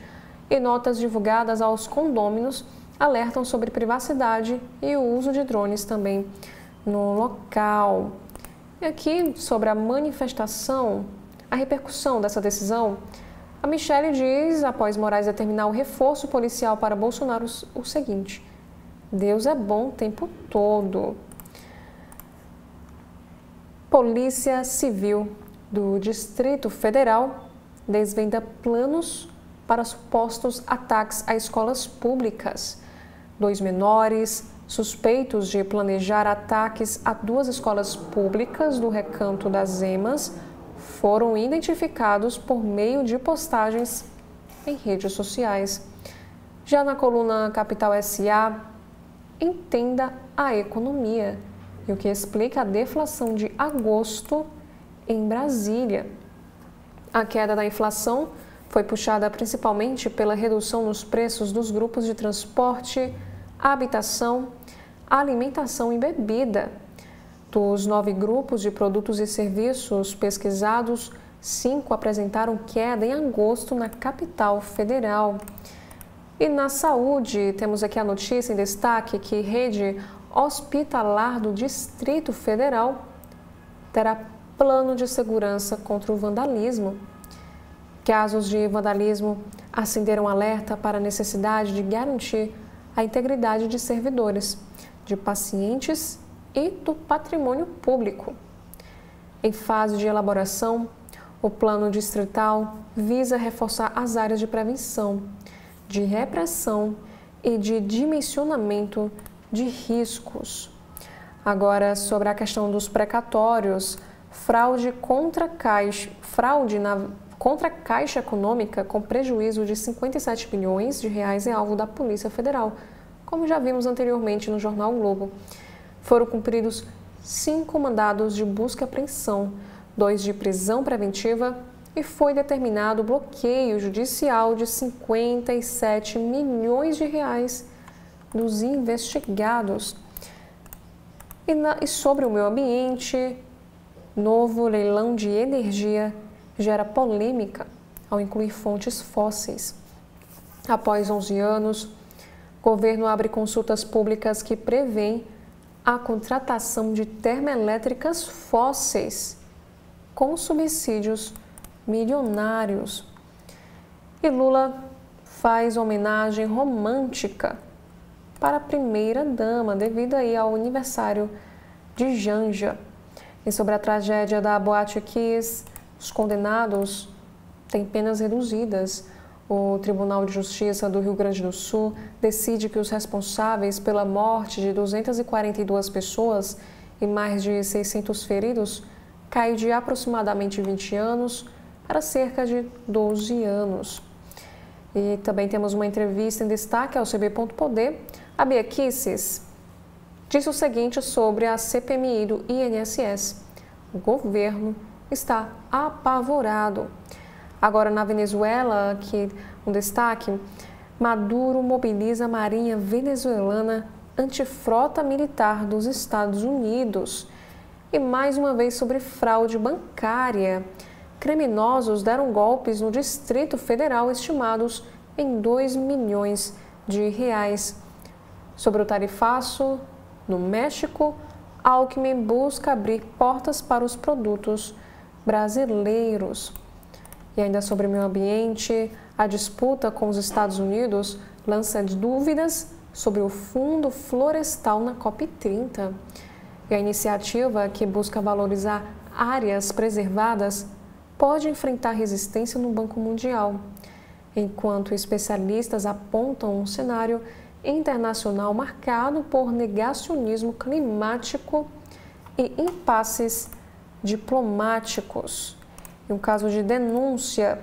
E notas divulgadas aos condôminos alertam sobre privacidade e o uso de drones também no local. E aqui, sobre a manifestação, a repercussão dessa decisão, a Michele diz, após Moraes determinar o reforço policial para Bolsonaro, o seguinte: Deus é bom o tempo todo. Polícia Civil do Distrito Federal desvenda planos para supostos ataques a escolas públicas. 2 menores suspeitos de planejar ataques a 2 escolas públicas do Recanto das Emas foram identificados por meio de postagens em redes sociais. Já na coluna Capital SA, entenda a economia e o que explica a deflação de agosto em Brasília. A queda da inflação foi puxada principalmente pela redução nos preços dos grupos de transporte, habitação, alimentação e bebida. Dos 9 grupos de produtos e serviços pesquisados, 5 apresentaram queda em agosto na capital federal. E na saúde, temos aqui a notícia em destaque que rede hospitalar do Distrito Federal terá plano de segurança contra o vandalismo. Casos de vandalismo acenderam alerta para a necessidade de garantir a integridade de servidores, de pacientes e do patrimônio público. Em fase de elaboração, o plano distrital visa reforçar as áreas de prevenção, de repressão e de dimensionamento de riscos. Agora, sobre a questão dos precatórios, fraude contra a Caixa Econômica com prejuízo de 57 bilhões de reais é alvo da Polícia Federal, como já vimos anteriormente no Jornal o Globo. Foram cumpridos 5 mandados de busca e apreensão, 2 de prisão preventiva e foi determinado bloqueio judicial de 57 milhões de reais dos investigados. E sobre o meio ambiente, novo leilão de energia gera polêmica ao incluir fontes fósseis. Após 11 anos, o governo abre consultas públicas que prevêem a contratação de termoelétricas fósseis com subsídios milionários. E Lula faz homenagem romântica para a primeira-dama devido aí ao aniversário de Janja. E sobre a tragédia da Boate Kiss, os condenados têm penas reduzidas. O Tribunal de Justiça do Rio Grande do Sul decide que os responsáveis pela morte de 242 pessoas e mais de 600 feridos caem de aproximadamente 20 anos para cerca de 12 anos. E também temos uma entrevista em destaque ao CB.poder. A Bia Kicis disse o seguinte sobre a CPMI do INSS. O governo está apavorado. Agora, na Venezuela, aqui um destaque, Maduro mobiliza a marinha venezuelana antifrota militar dos Estados Unidos. E mais uma vez sobre fraude bancária. Criminosos deram golpes no Distrito Federal estimados em 2 milhões de reais. Sobre o tarifaço, no México, Alckmin busca abrir portas para os produtos brasileiros. E ainda sobre o meio ambiente, a disputa com os Estados Unidos lança dúvidas sobre o fundo florestal na COP30. E a iniciativa, que busca valorizar áreas preservadas, pode enfrentar resistência no Banco Mundial, enquanto especialistas apontam um cenário internacional marcado por negacionismo climático e impasses diplomáticos. Em um caso de denúncia,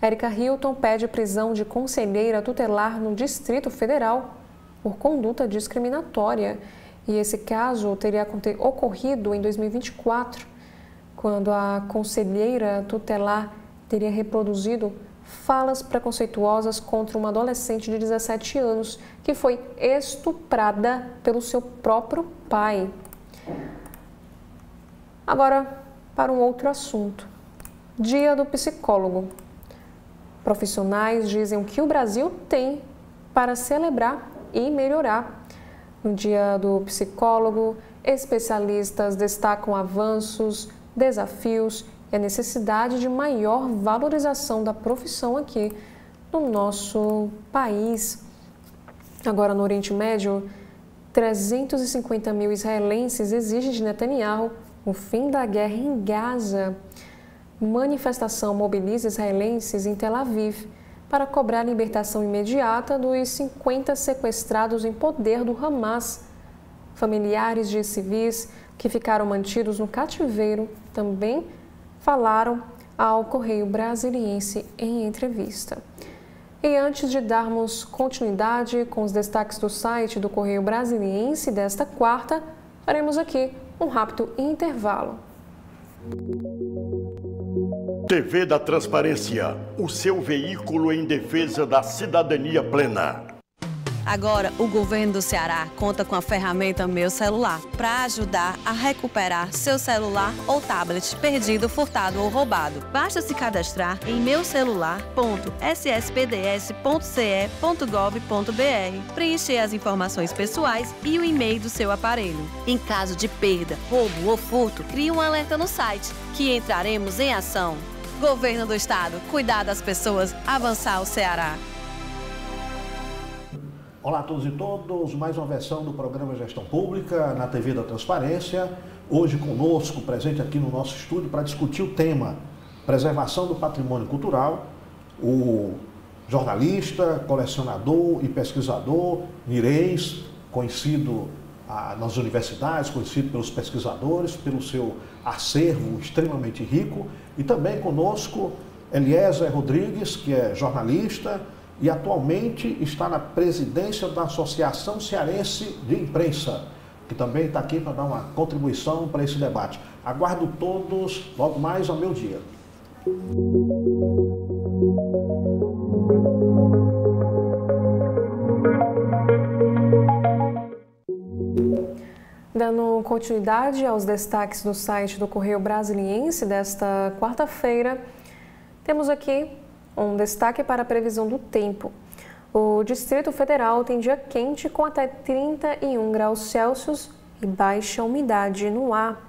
Érica Hilton pede prisão de conselheira tutelar no Distrito Federal por conduta discriminatória. E esse caso teria ocorrido em 2024, quando a conselheira tutelar teria reproduzido falas preconceituosas contra uma adolescente de 17 anos que foi estuprada pelo seu próprio pai. Agora, para um outro assunto. Dia do psicólogo. Profissionais dizem o que o Brasil tem para celebrar e melhorar. No Dia do Psicólogo, especialistas destacam avanços, desafios e a necessidade de maior valorização da profissão aqui no nosso país. Agora, no Oriente Médio, 350 mil israelenses exigem de Netanyahu o fim da guerra em Gaza. Manifestação mobiliza israelenses em Tel Aviv para cobrar a libertação imediata dos 50 sequestrados em poder do Hamas Familiares de civis que ficaram mantidos no cativeiro também falaram ao Correio Brasiliense em entrevista. E antes de darmos continuidade com os destaques do site do Correio Brasiliense desta quarta, faremos aqui um rápido intervalo. TV da Transparência, o seu veículo em defesa da cidadania plena. Agora, o governo do Ceará conta com a ferramenta Meu Celular para ajudar a recuperar seu celular ou tablet perdido, furtado ou roubado. Basta se cadastrar em meucelular.sspds.ce.gov.br, preencher as informações pessoais e o e-mail do seu aparelho. Em caso de perda, roubo ou furto, crie um alerta no site, que entraremos em ação. Governo do Estado, cuidar das pessoas, avançar o Ceará. Olá a todos e todas, mais uma versão do programa Gestão Pública na TV da Transparência. Hoje conosco, presente aqui no nosso estúdio para discutir o tema preservação do patrimônio cultural, o jornalista, colecionador e pesquisador Nirês, conhecido nas universidades, conhecido pelos pesquisadores, pelo seu acervo extremamente rico, e também conosco Eliezer Rodrigues, que é jornalista, e atualmente está na presidência da Associação Cearense de Imprensa, que também está aqui para dar uma contribuição para esse debate. Aguardo todos logo mais ao meio-dia. Dando continuidade aos destaques do site do Correio Brasiliense desta quarta-feira, temos aqui um destaque para a previsão do tempo. O Distrito Federal tem dia quente com até 31 graus Celsius e baixa umidade no ar.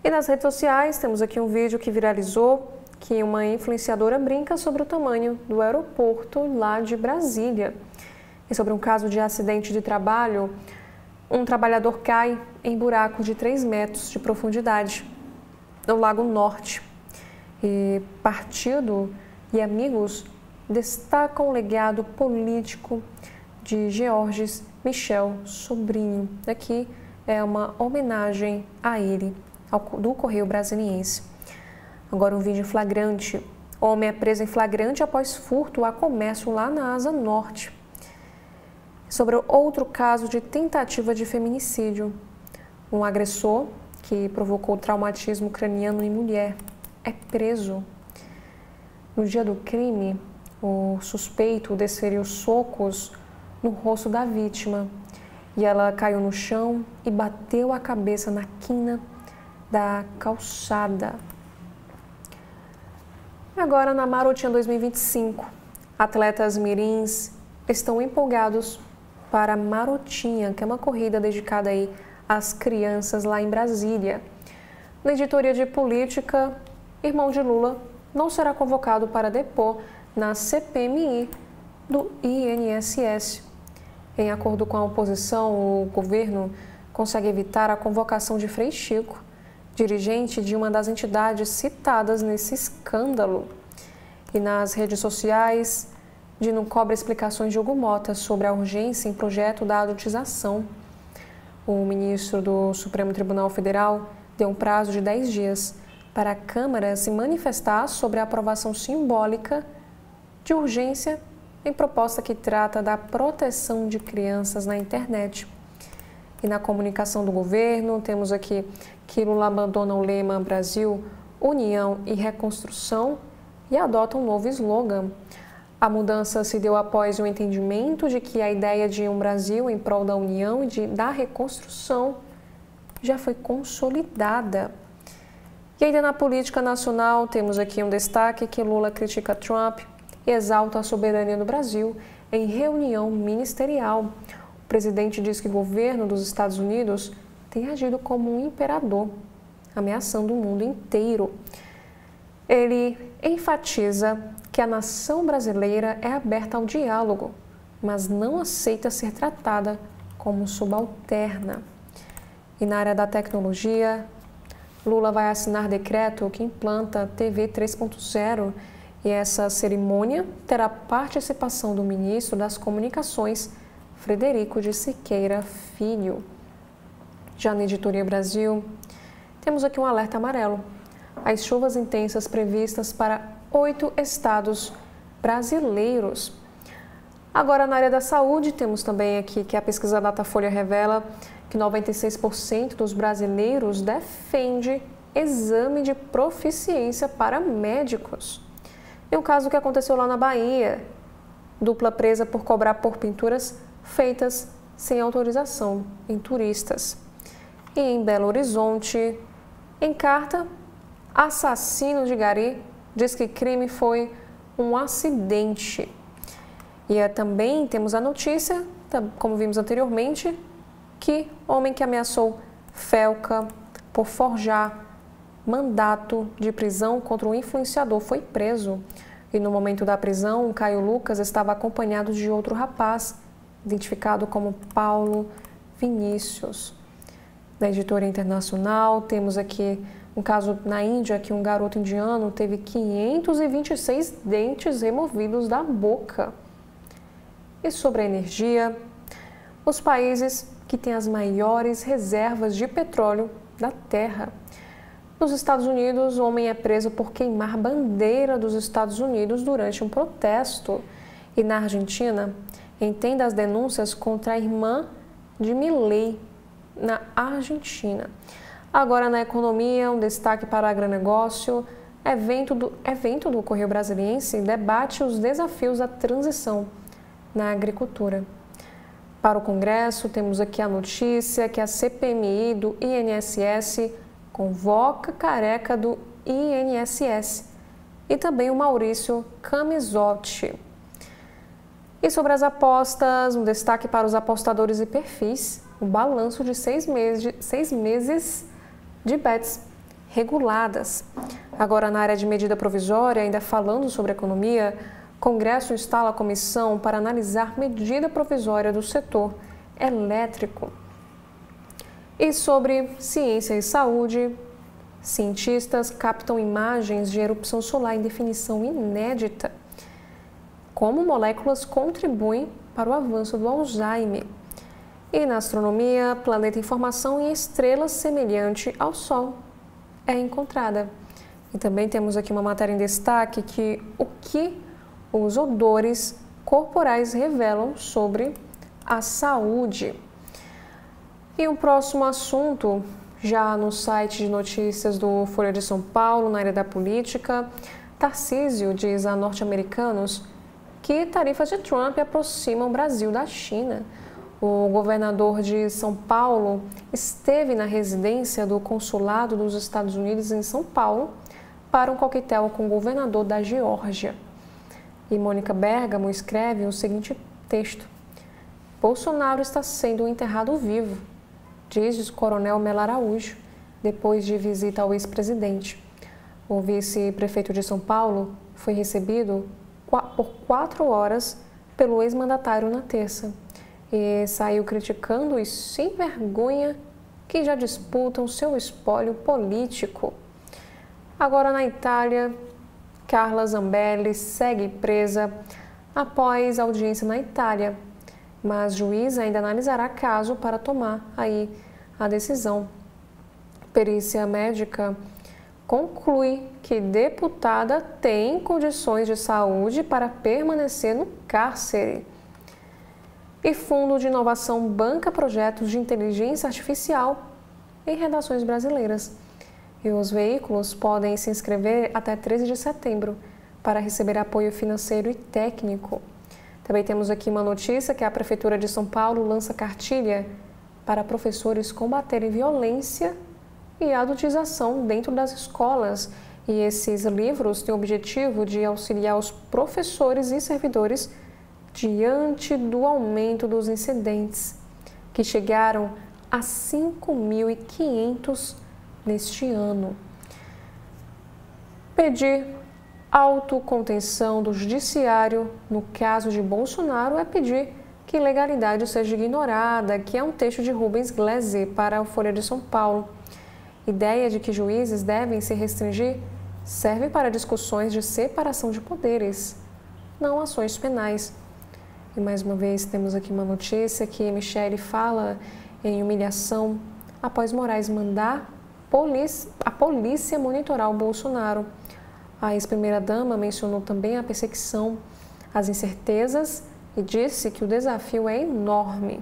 E nas redes sociais temos aqui um vídeo que viralizou que uma influenciadora brinca sobre o tamanho do aeroporto lá de Brasília. E sobre um caso de acidente de trabalho, um trabalhador cai em buraco de 3 metros de profundidade no Lago Norte. E partido e amigos destacam o legado político de Georges Michel Sobrinho. Aqui é uma homenagem a ele, do Correio Brasiliense. Agora um vídeo flagrante. Homem é preso em flagrante após furto a comércio lá na Asa Norte. Sobre outro caso de tentativa de feminicídio. Um agressor que provocou traumatismo craniano em mulher é preso. No dia do crime, o suspeito desferiu socos no rosto da vítima e ela caiu no chão e bateu a cabeça na quina da calçada. Agora, na Marotinha 2025, atletas mirins estão empolgados para a Marotinha, que é uma corrida dedicada aí às crianças lá em Brasília. Na editoria de política, irmão de Lula não será convocado para depor na CPMI do INSS. Em acordo com a oposição, o governo consegue evitar a convocação de Frei Chico, dirigente de uma das entidades citadas nesse escândalo. E nas redes sociais, Dino cobra explicações de Hugo Mota sobre a urgência em projeto da adultização. O ministro do Supremo Tribunal Federal deu um prazo de 10 dias para a Câmara se manifestar sobre a aprovação simbólica de urgência em proposta que trata da proteção de crianças na internet. E na comunicação do governo, temos aqui que Lula abandona o lema Brasil, União e Reconstrução e adota um novo slogan. A mudança se deu após o entendimento de que a ideia de um Brasil em prol da união e da reconstrução já foi consolidada. E ainda na política nacional, temos aqui um destaque que Lula critica Trump e exalta a soberania do Brasil em reunião ministerial. O presidente diz que o governo dos Estados Unidos tem agido como um imperador, ameaçando o mundo inteiro. Ele enfatiza que a nação brasileira é aberta ao diálogo, mas não aceita ser tratada como subalterna. E na área da tecnologia, Lula vai assinar decreto que implanta TV 3.0 e essa cerimônia terá participação do ministro das Comunicações, Frederico de Siqueira Filho. Já na Editoria Brasil, temos aqui um alerta amarelo. As chuvas intensas previstas para 8 estados brasileiros. Agora, na área da saúde, temos também aqui que a pesquisa Datafolha revela que 96% dos brasileiros defende exame de proficiência para médicos. E um caso que aconteceu lá na Bahia, dupla presa por cobrar por pinturas feitas sem autorização em turistas. E em Belo Horizonte, em carta, assassino de Gari diz que crime foi um acidente. E também temos a notícia, como vimos anteriormente, que homem que ameaçou Felca por forjar mandato de prisão contra um influenciador foi preso. E no momento da prisão, Caio Lucas estava acompanhado de outro rapaz, identificado como Paulo Vinícius. Na Editoria Internacional, temos aqui um caso na Índia, que um garoto indiano teve 526 dentes removidos da boca. E sobre a energia, os países que têm as maiores reservas de petróleo da Terra. Nos Estados Unidos, o homem é preso por queimar bandeira dos Estados Unidos durante um protesto. E na Argentina, entenda as denúncias contra a irmã de Milei, na Argentina. Agora, na economia, um destaque para o agronegócio. Evento do Correio Brasiliense debate os desafios da transição na agricultura. Para o Congresso, temos aqui a notícia que a CPMI do INSS convoca Careca do INSS e também o Maurício Camisotti. E sobre as apostas, um destaque para os apostadores e perfis, o balanço de 6 meses de bets reguladas. Agora, na área de medida provisória, ainda falando sobre economia, o Congresso instala a comissão para analisar medida provisória do setor elétrico. E sobre ciência e saúde, cientistas captam imagens de erupção solar em definição inédita. Como moléculas contribuem para o avanço do Alzheimer. E na astronomia, planeta em formação em estrela semelhante ao Sol é encontrada. E também temos aqui uma matéria em destaque que os odores corporais revelam sobre a saúde. E o próximo assunto, já no site de notícias do Folha de São Paulo, na área da política, Tarcísio diz a norte-americanos que tarifas de Trump aproximam o Brasil da China. O governador de São Paulo esteve na residência do consulado dos Estados Unidos em São Paulo para um coquetel com o governador da Geórgia. E Mônica Bergamo escreve o seguinte texto: Bolsonaro está sendo enterrado vivo, diz o coronel Melo Araújo, depois de visita ao ex-presidente. O vice-prefeito de São Paulo foi recebido por 4 horas pelo ex-mandatário na terça e saiu criticando os sem vergonha que já disputam seu espólio político. Agora na Itália, Carla Zambelli segue presa após audiência na Itália, mas juiz ainda analisará caso para tomar aí a decisão. Perícia médica conclui que deputada tem condições de saúde para permanecer no cárcere. E Fundo de Inovação banca projetos de inteligência artificial em redações brasileiras. E os veículos podem se inscrever até 13 de setembro para receber apoio financeiro e técnico. Também temos aqui uma notícia que a Prefeitura de São Paulo lança cartilha para professores combaterem violência e adultização dentro das escolas. E esses livros têm o objetivo de auxiliar os professores e servidores diante do aumento dos incidentes, que chegaram a 5.500 neste ano. Pedir autocontenção do judiciário no caso de Bolsonaro é pedir que ilegalidade seja ignorada, que é um texto de Rubens Gleze para a Folha de São Paulo. Ideia de que juízes devem se restringir serve para discussões de separação de poderes, não ações penais. E mais uma vez temos aqui uma notícia que Michele fala em humilhação após Moraes mandar a polícia monitorar o Bolsonaro. A ex-primeira-dama mencionou também a perseguição, as incertezas e disse que o desafio é enorme.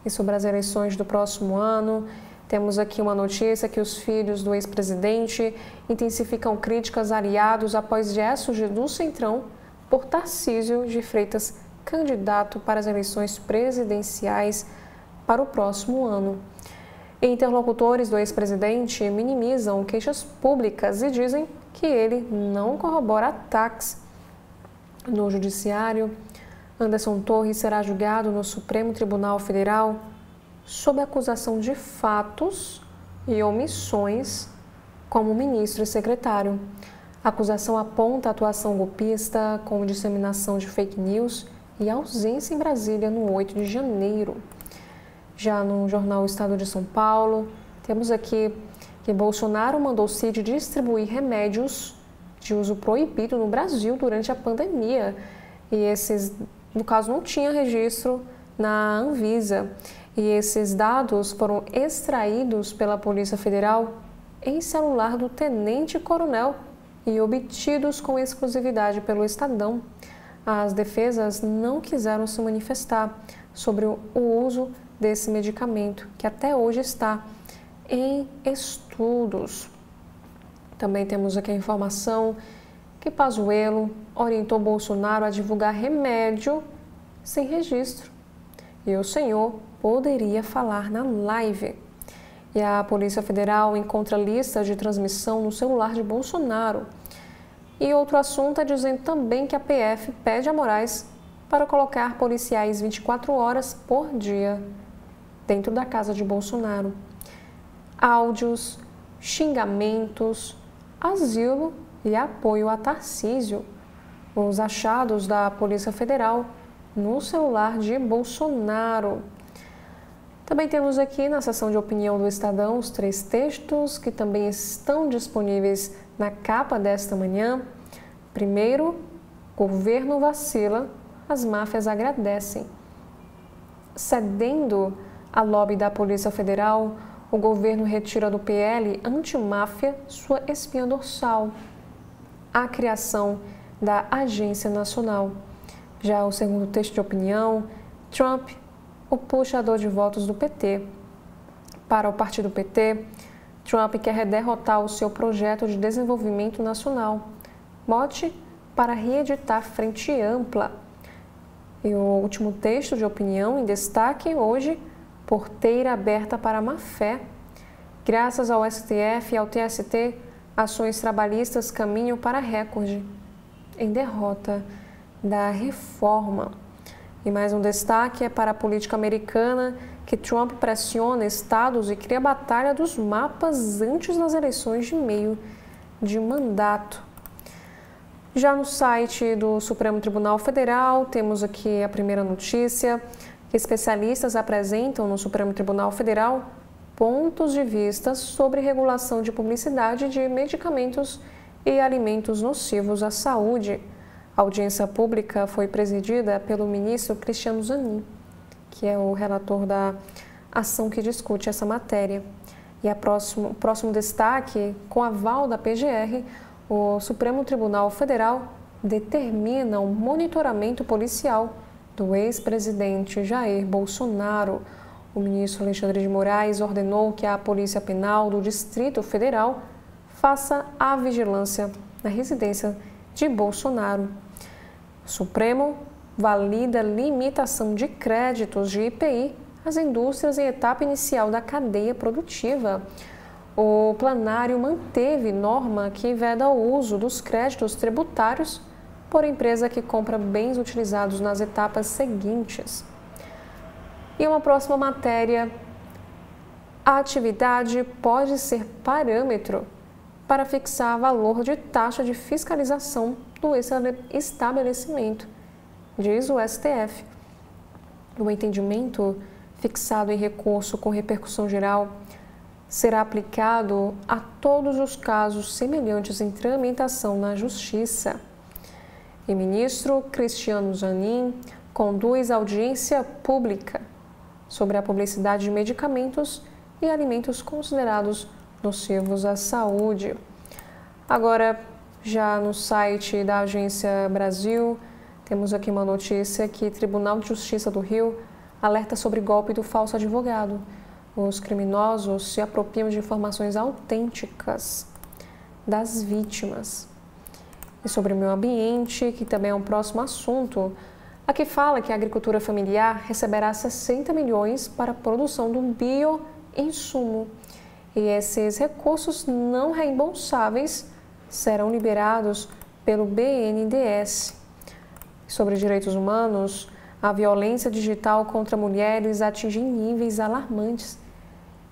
E sobre as eleições do próximo ano, temos aqui uma notícia que os filhos do ex-presidente intensificam críticas a aliados após gestos do Centrão por Tarcísio de Freitas, candidato para as eleições presidenciais para o próximo ano. Interlocutores do ex-presidente minimizam queixas públicas e dizem que ele não corrobora ataques. No Judiciário, Anderson Torres será julgado no Supremo Tribunal Federal sob acusação de fatos e omissões como ministro e secretário. A acusação aponta a atuação golpista com disseminação de fake news e ausência em Brasília no 8 de janeiro. Já no jornal Estado de São Paulo, temos aqui que Bolsonaro mandou Cid distribuir remédios de uso proibido no Brasil durante a pandemia. E esses, no caso, não tinha registro na Anvisa. E esses dados foram extraídos pela Polícia Federal em celular do tenente-coronel e obtidos com exclusividade pelo Estadão. As defesas não quiseram se manifestar sobre o uso desse medicamento, que até hoje está em estudos. Também temos aqui a informação que Pazuello orientou Bolsonaro a divulgar remédio sem registro. E o senhor poderia falar na live. E a Polícia Federal encontra lista de transmissão no celular de Bolsonaro. E outro assunto é dizendo também que a PF pede a Moraes para colocar policiais 24 horas por dia dentro da casa de Bolsonaro. Áudios, xingamentos, asilo e apoio a Tarcísio. Os achados da Polícia Federal no celular de Bolsonaro. Também temos aqui na seção de opinião do Estadão os 3 textos que também estão disponíveis na capa desta manhã. Primeiro, governo vacila, as máfias agradecem. Cedendo à lobby da Polícia Federal, o governo retira do PL antimáfia sua espinha dorsal. A criação da Agência Nacional. Já o segundo texto de opinião, Trump, o puxador de votos do PT. Para o partido PT, Trump quer derrotar o seu projeto de desenvolvimento nacional. Mote para reeditar frente ampla. E o último texto de opinião em destaque hoje, porteira aberta para a má-fé. Graças ao STF e ao TST, ações trabalhistas caminham para recorde em derrota da reforma. E mais um destaque é para a política americana, que Trump pressiona estados e cria a batalha dos mapas antes das eleições de meio de mandato. Já no site do Supremo Tribunal Federal, temos aqui a primeira notícia, que especialistas apresentam no Supremo Tribunal Federal pontos de vista sobre regulação de publicidade de medicamentos e alimentos nocivos à saúde. A audiência pública foi presidida pelo ministro Cristiano Zanin, que é o relator da ação que discute essa matéria. E o próximo destaque, com aval da PGR, o Supremo Tribunal Federal determina o monitoramento policial do ex-presidente Jair Bolsonaro. O ministro Alexandre de Moraes ordenou que a Polícia Penal do Distrito Federal faça a vigilância na residência de Bolsonaro. O Supremo valida limitação de créditos de IPI às indústrias em etapa inicial da cadeia produtiva. O plenário manteve norma que veda o uso dos créditos tributários por empresa que compra bens utilizados nas etapas seguintes. E uma próxima matéria, a atividade pode ser parâmetro para fixar valor de taxa de fiscalização do estabelecimento, diz o STF. O entendimento, fixado em recurso com repercussão geral, será aplicado a todos os casos semelhantes em tramitação na Justiça. E ministro Cristiano Zanin conduz audiência pública sobre a publicidade de medicamentos e alimentos considerados nocivos à saúde. Agora, já no site da Agência Brasil, temos aqui uma notícia que o Tribunal de Justiça do Rio alerta sobre golpe do falso advogado. Os criminosos se apropriam de informações autênticas das vítimas. E sobre o meio ambiente, que também é um próximo assunto, aqui fala que a agricultura familiar receberá 60 milhões para a produção do bioinsumo. E esses recursos não reembolsáveis serão liberados pelo BNDES. Sobre direitos humanos, a violência digital contra mulheres atinge níveis alarmantes.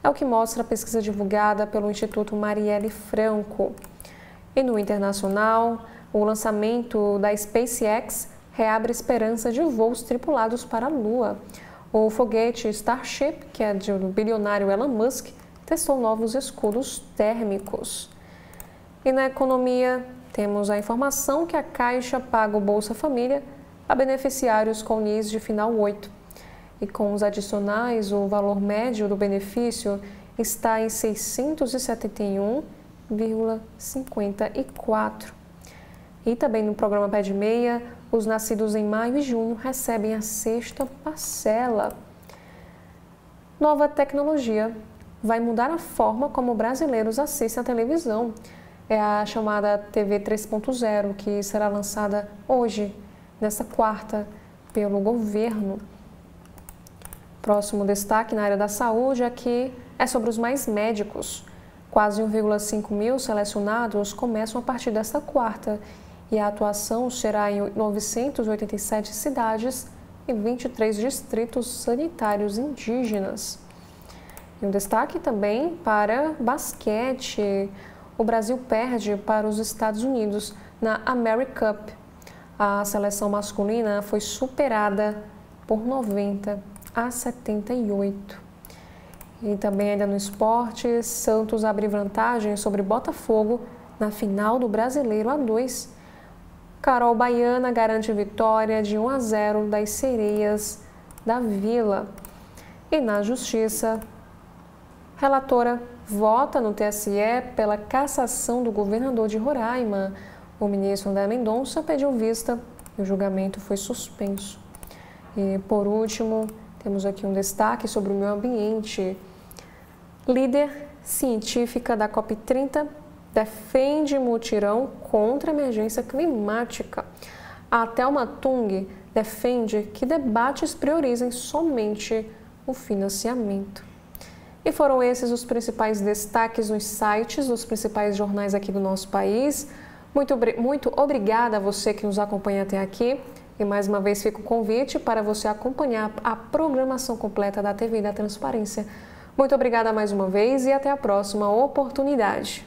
É o que mostra a pesquisa divulgada pelo Instituto Marielle Franco. E no internacional, o lançamento da SpaceX reabre esperança de voos tripulados para a Lua. O foguete Starship, que é do bilionário Elon Musk, testou novos escudos térmicos. E na economia, temos a informação que a Caixa paga o Bolsa Família a beneficiários com NIS de final 8. E com os adicionais, o valor médio do benefício está em R$ 671,54. E também no programa Pé de Meia, os nascidos em maio e junho recebem a 6ª parcela. Nova tecnologia vai mudar a forma como brasileiros assistem à televisão. É a chamada TV 3.0, que será lançada hoje, nesta quarta, pelo governo. Próximo destaque na área da saúde aqui é sobre os Mais Médicos. Quase 1,5 mil selecionados começam a partir desta quarta e a atuação será em 987 cidades e 23 distritos sanitários indígenas. E um destaque também para basquete. O Brasil perde para os Estados Unidos na America Cup. A seleção masculina foi superada por 90-78. E também ainda no esporte, Santos abre vantagem sobre Botafogo na final do Brasileiro A2. Carol Baiana garante vitória de 1-0 das Sereias da Vila. E na Justiça, relatora vota no TSE pela cassação do governador de Roraima. O ministro André Mendonça pediu vista e o julgamento foi suspenso. E, por último, temos aqui um destaque sobre o meio ambiente. Líder científica da COP30 defende mutirão contra a emergência climática. A Thelma Tung defende que debates priorizem somente o financiamento. E foram esses os principais destaques nos sites dos principais jornais aqui do nosso país. Muito obrigada a você que nos acompanha até aqui. E mais uma vez fica o convite para você acompanhar a programação completa da TV da Transparência. Muito obrigada mais uma vez e até a próxima oportunidade.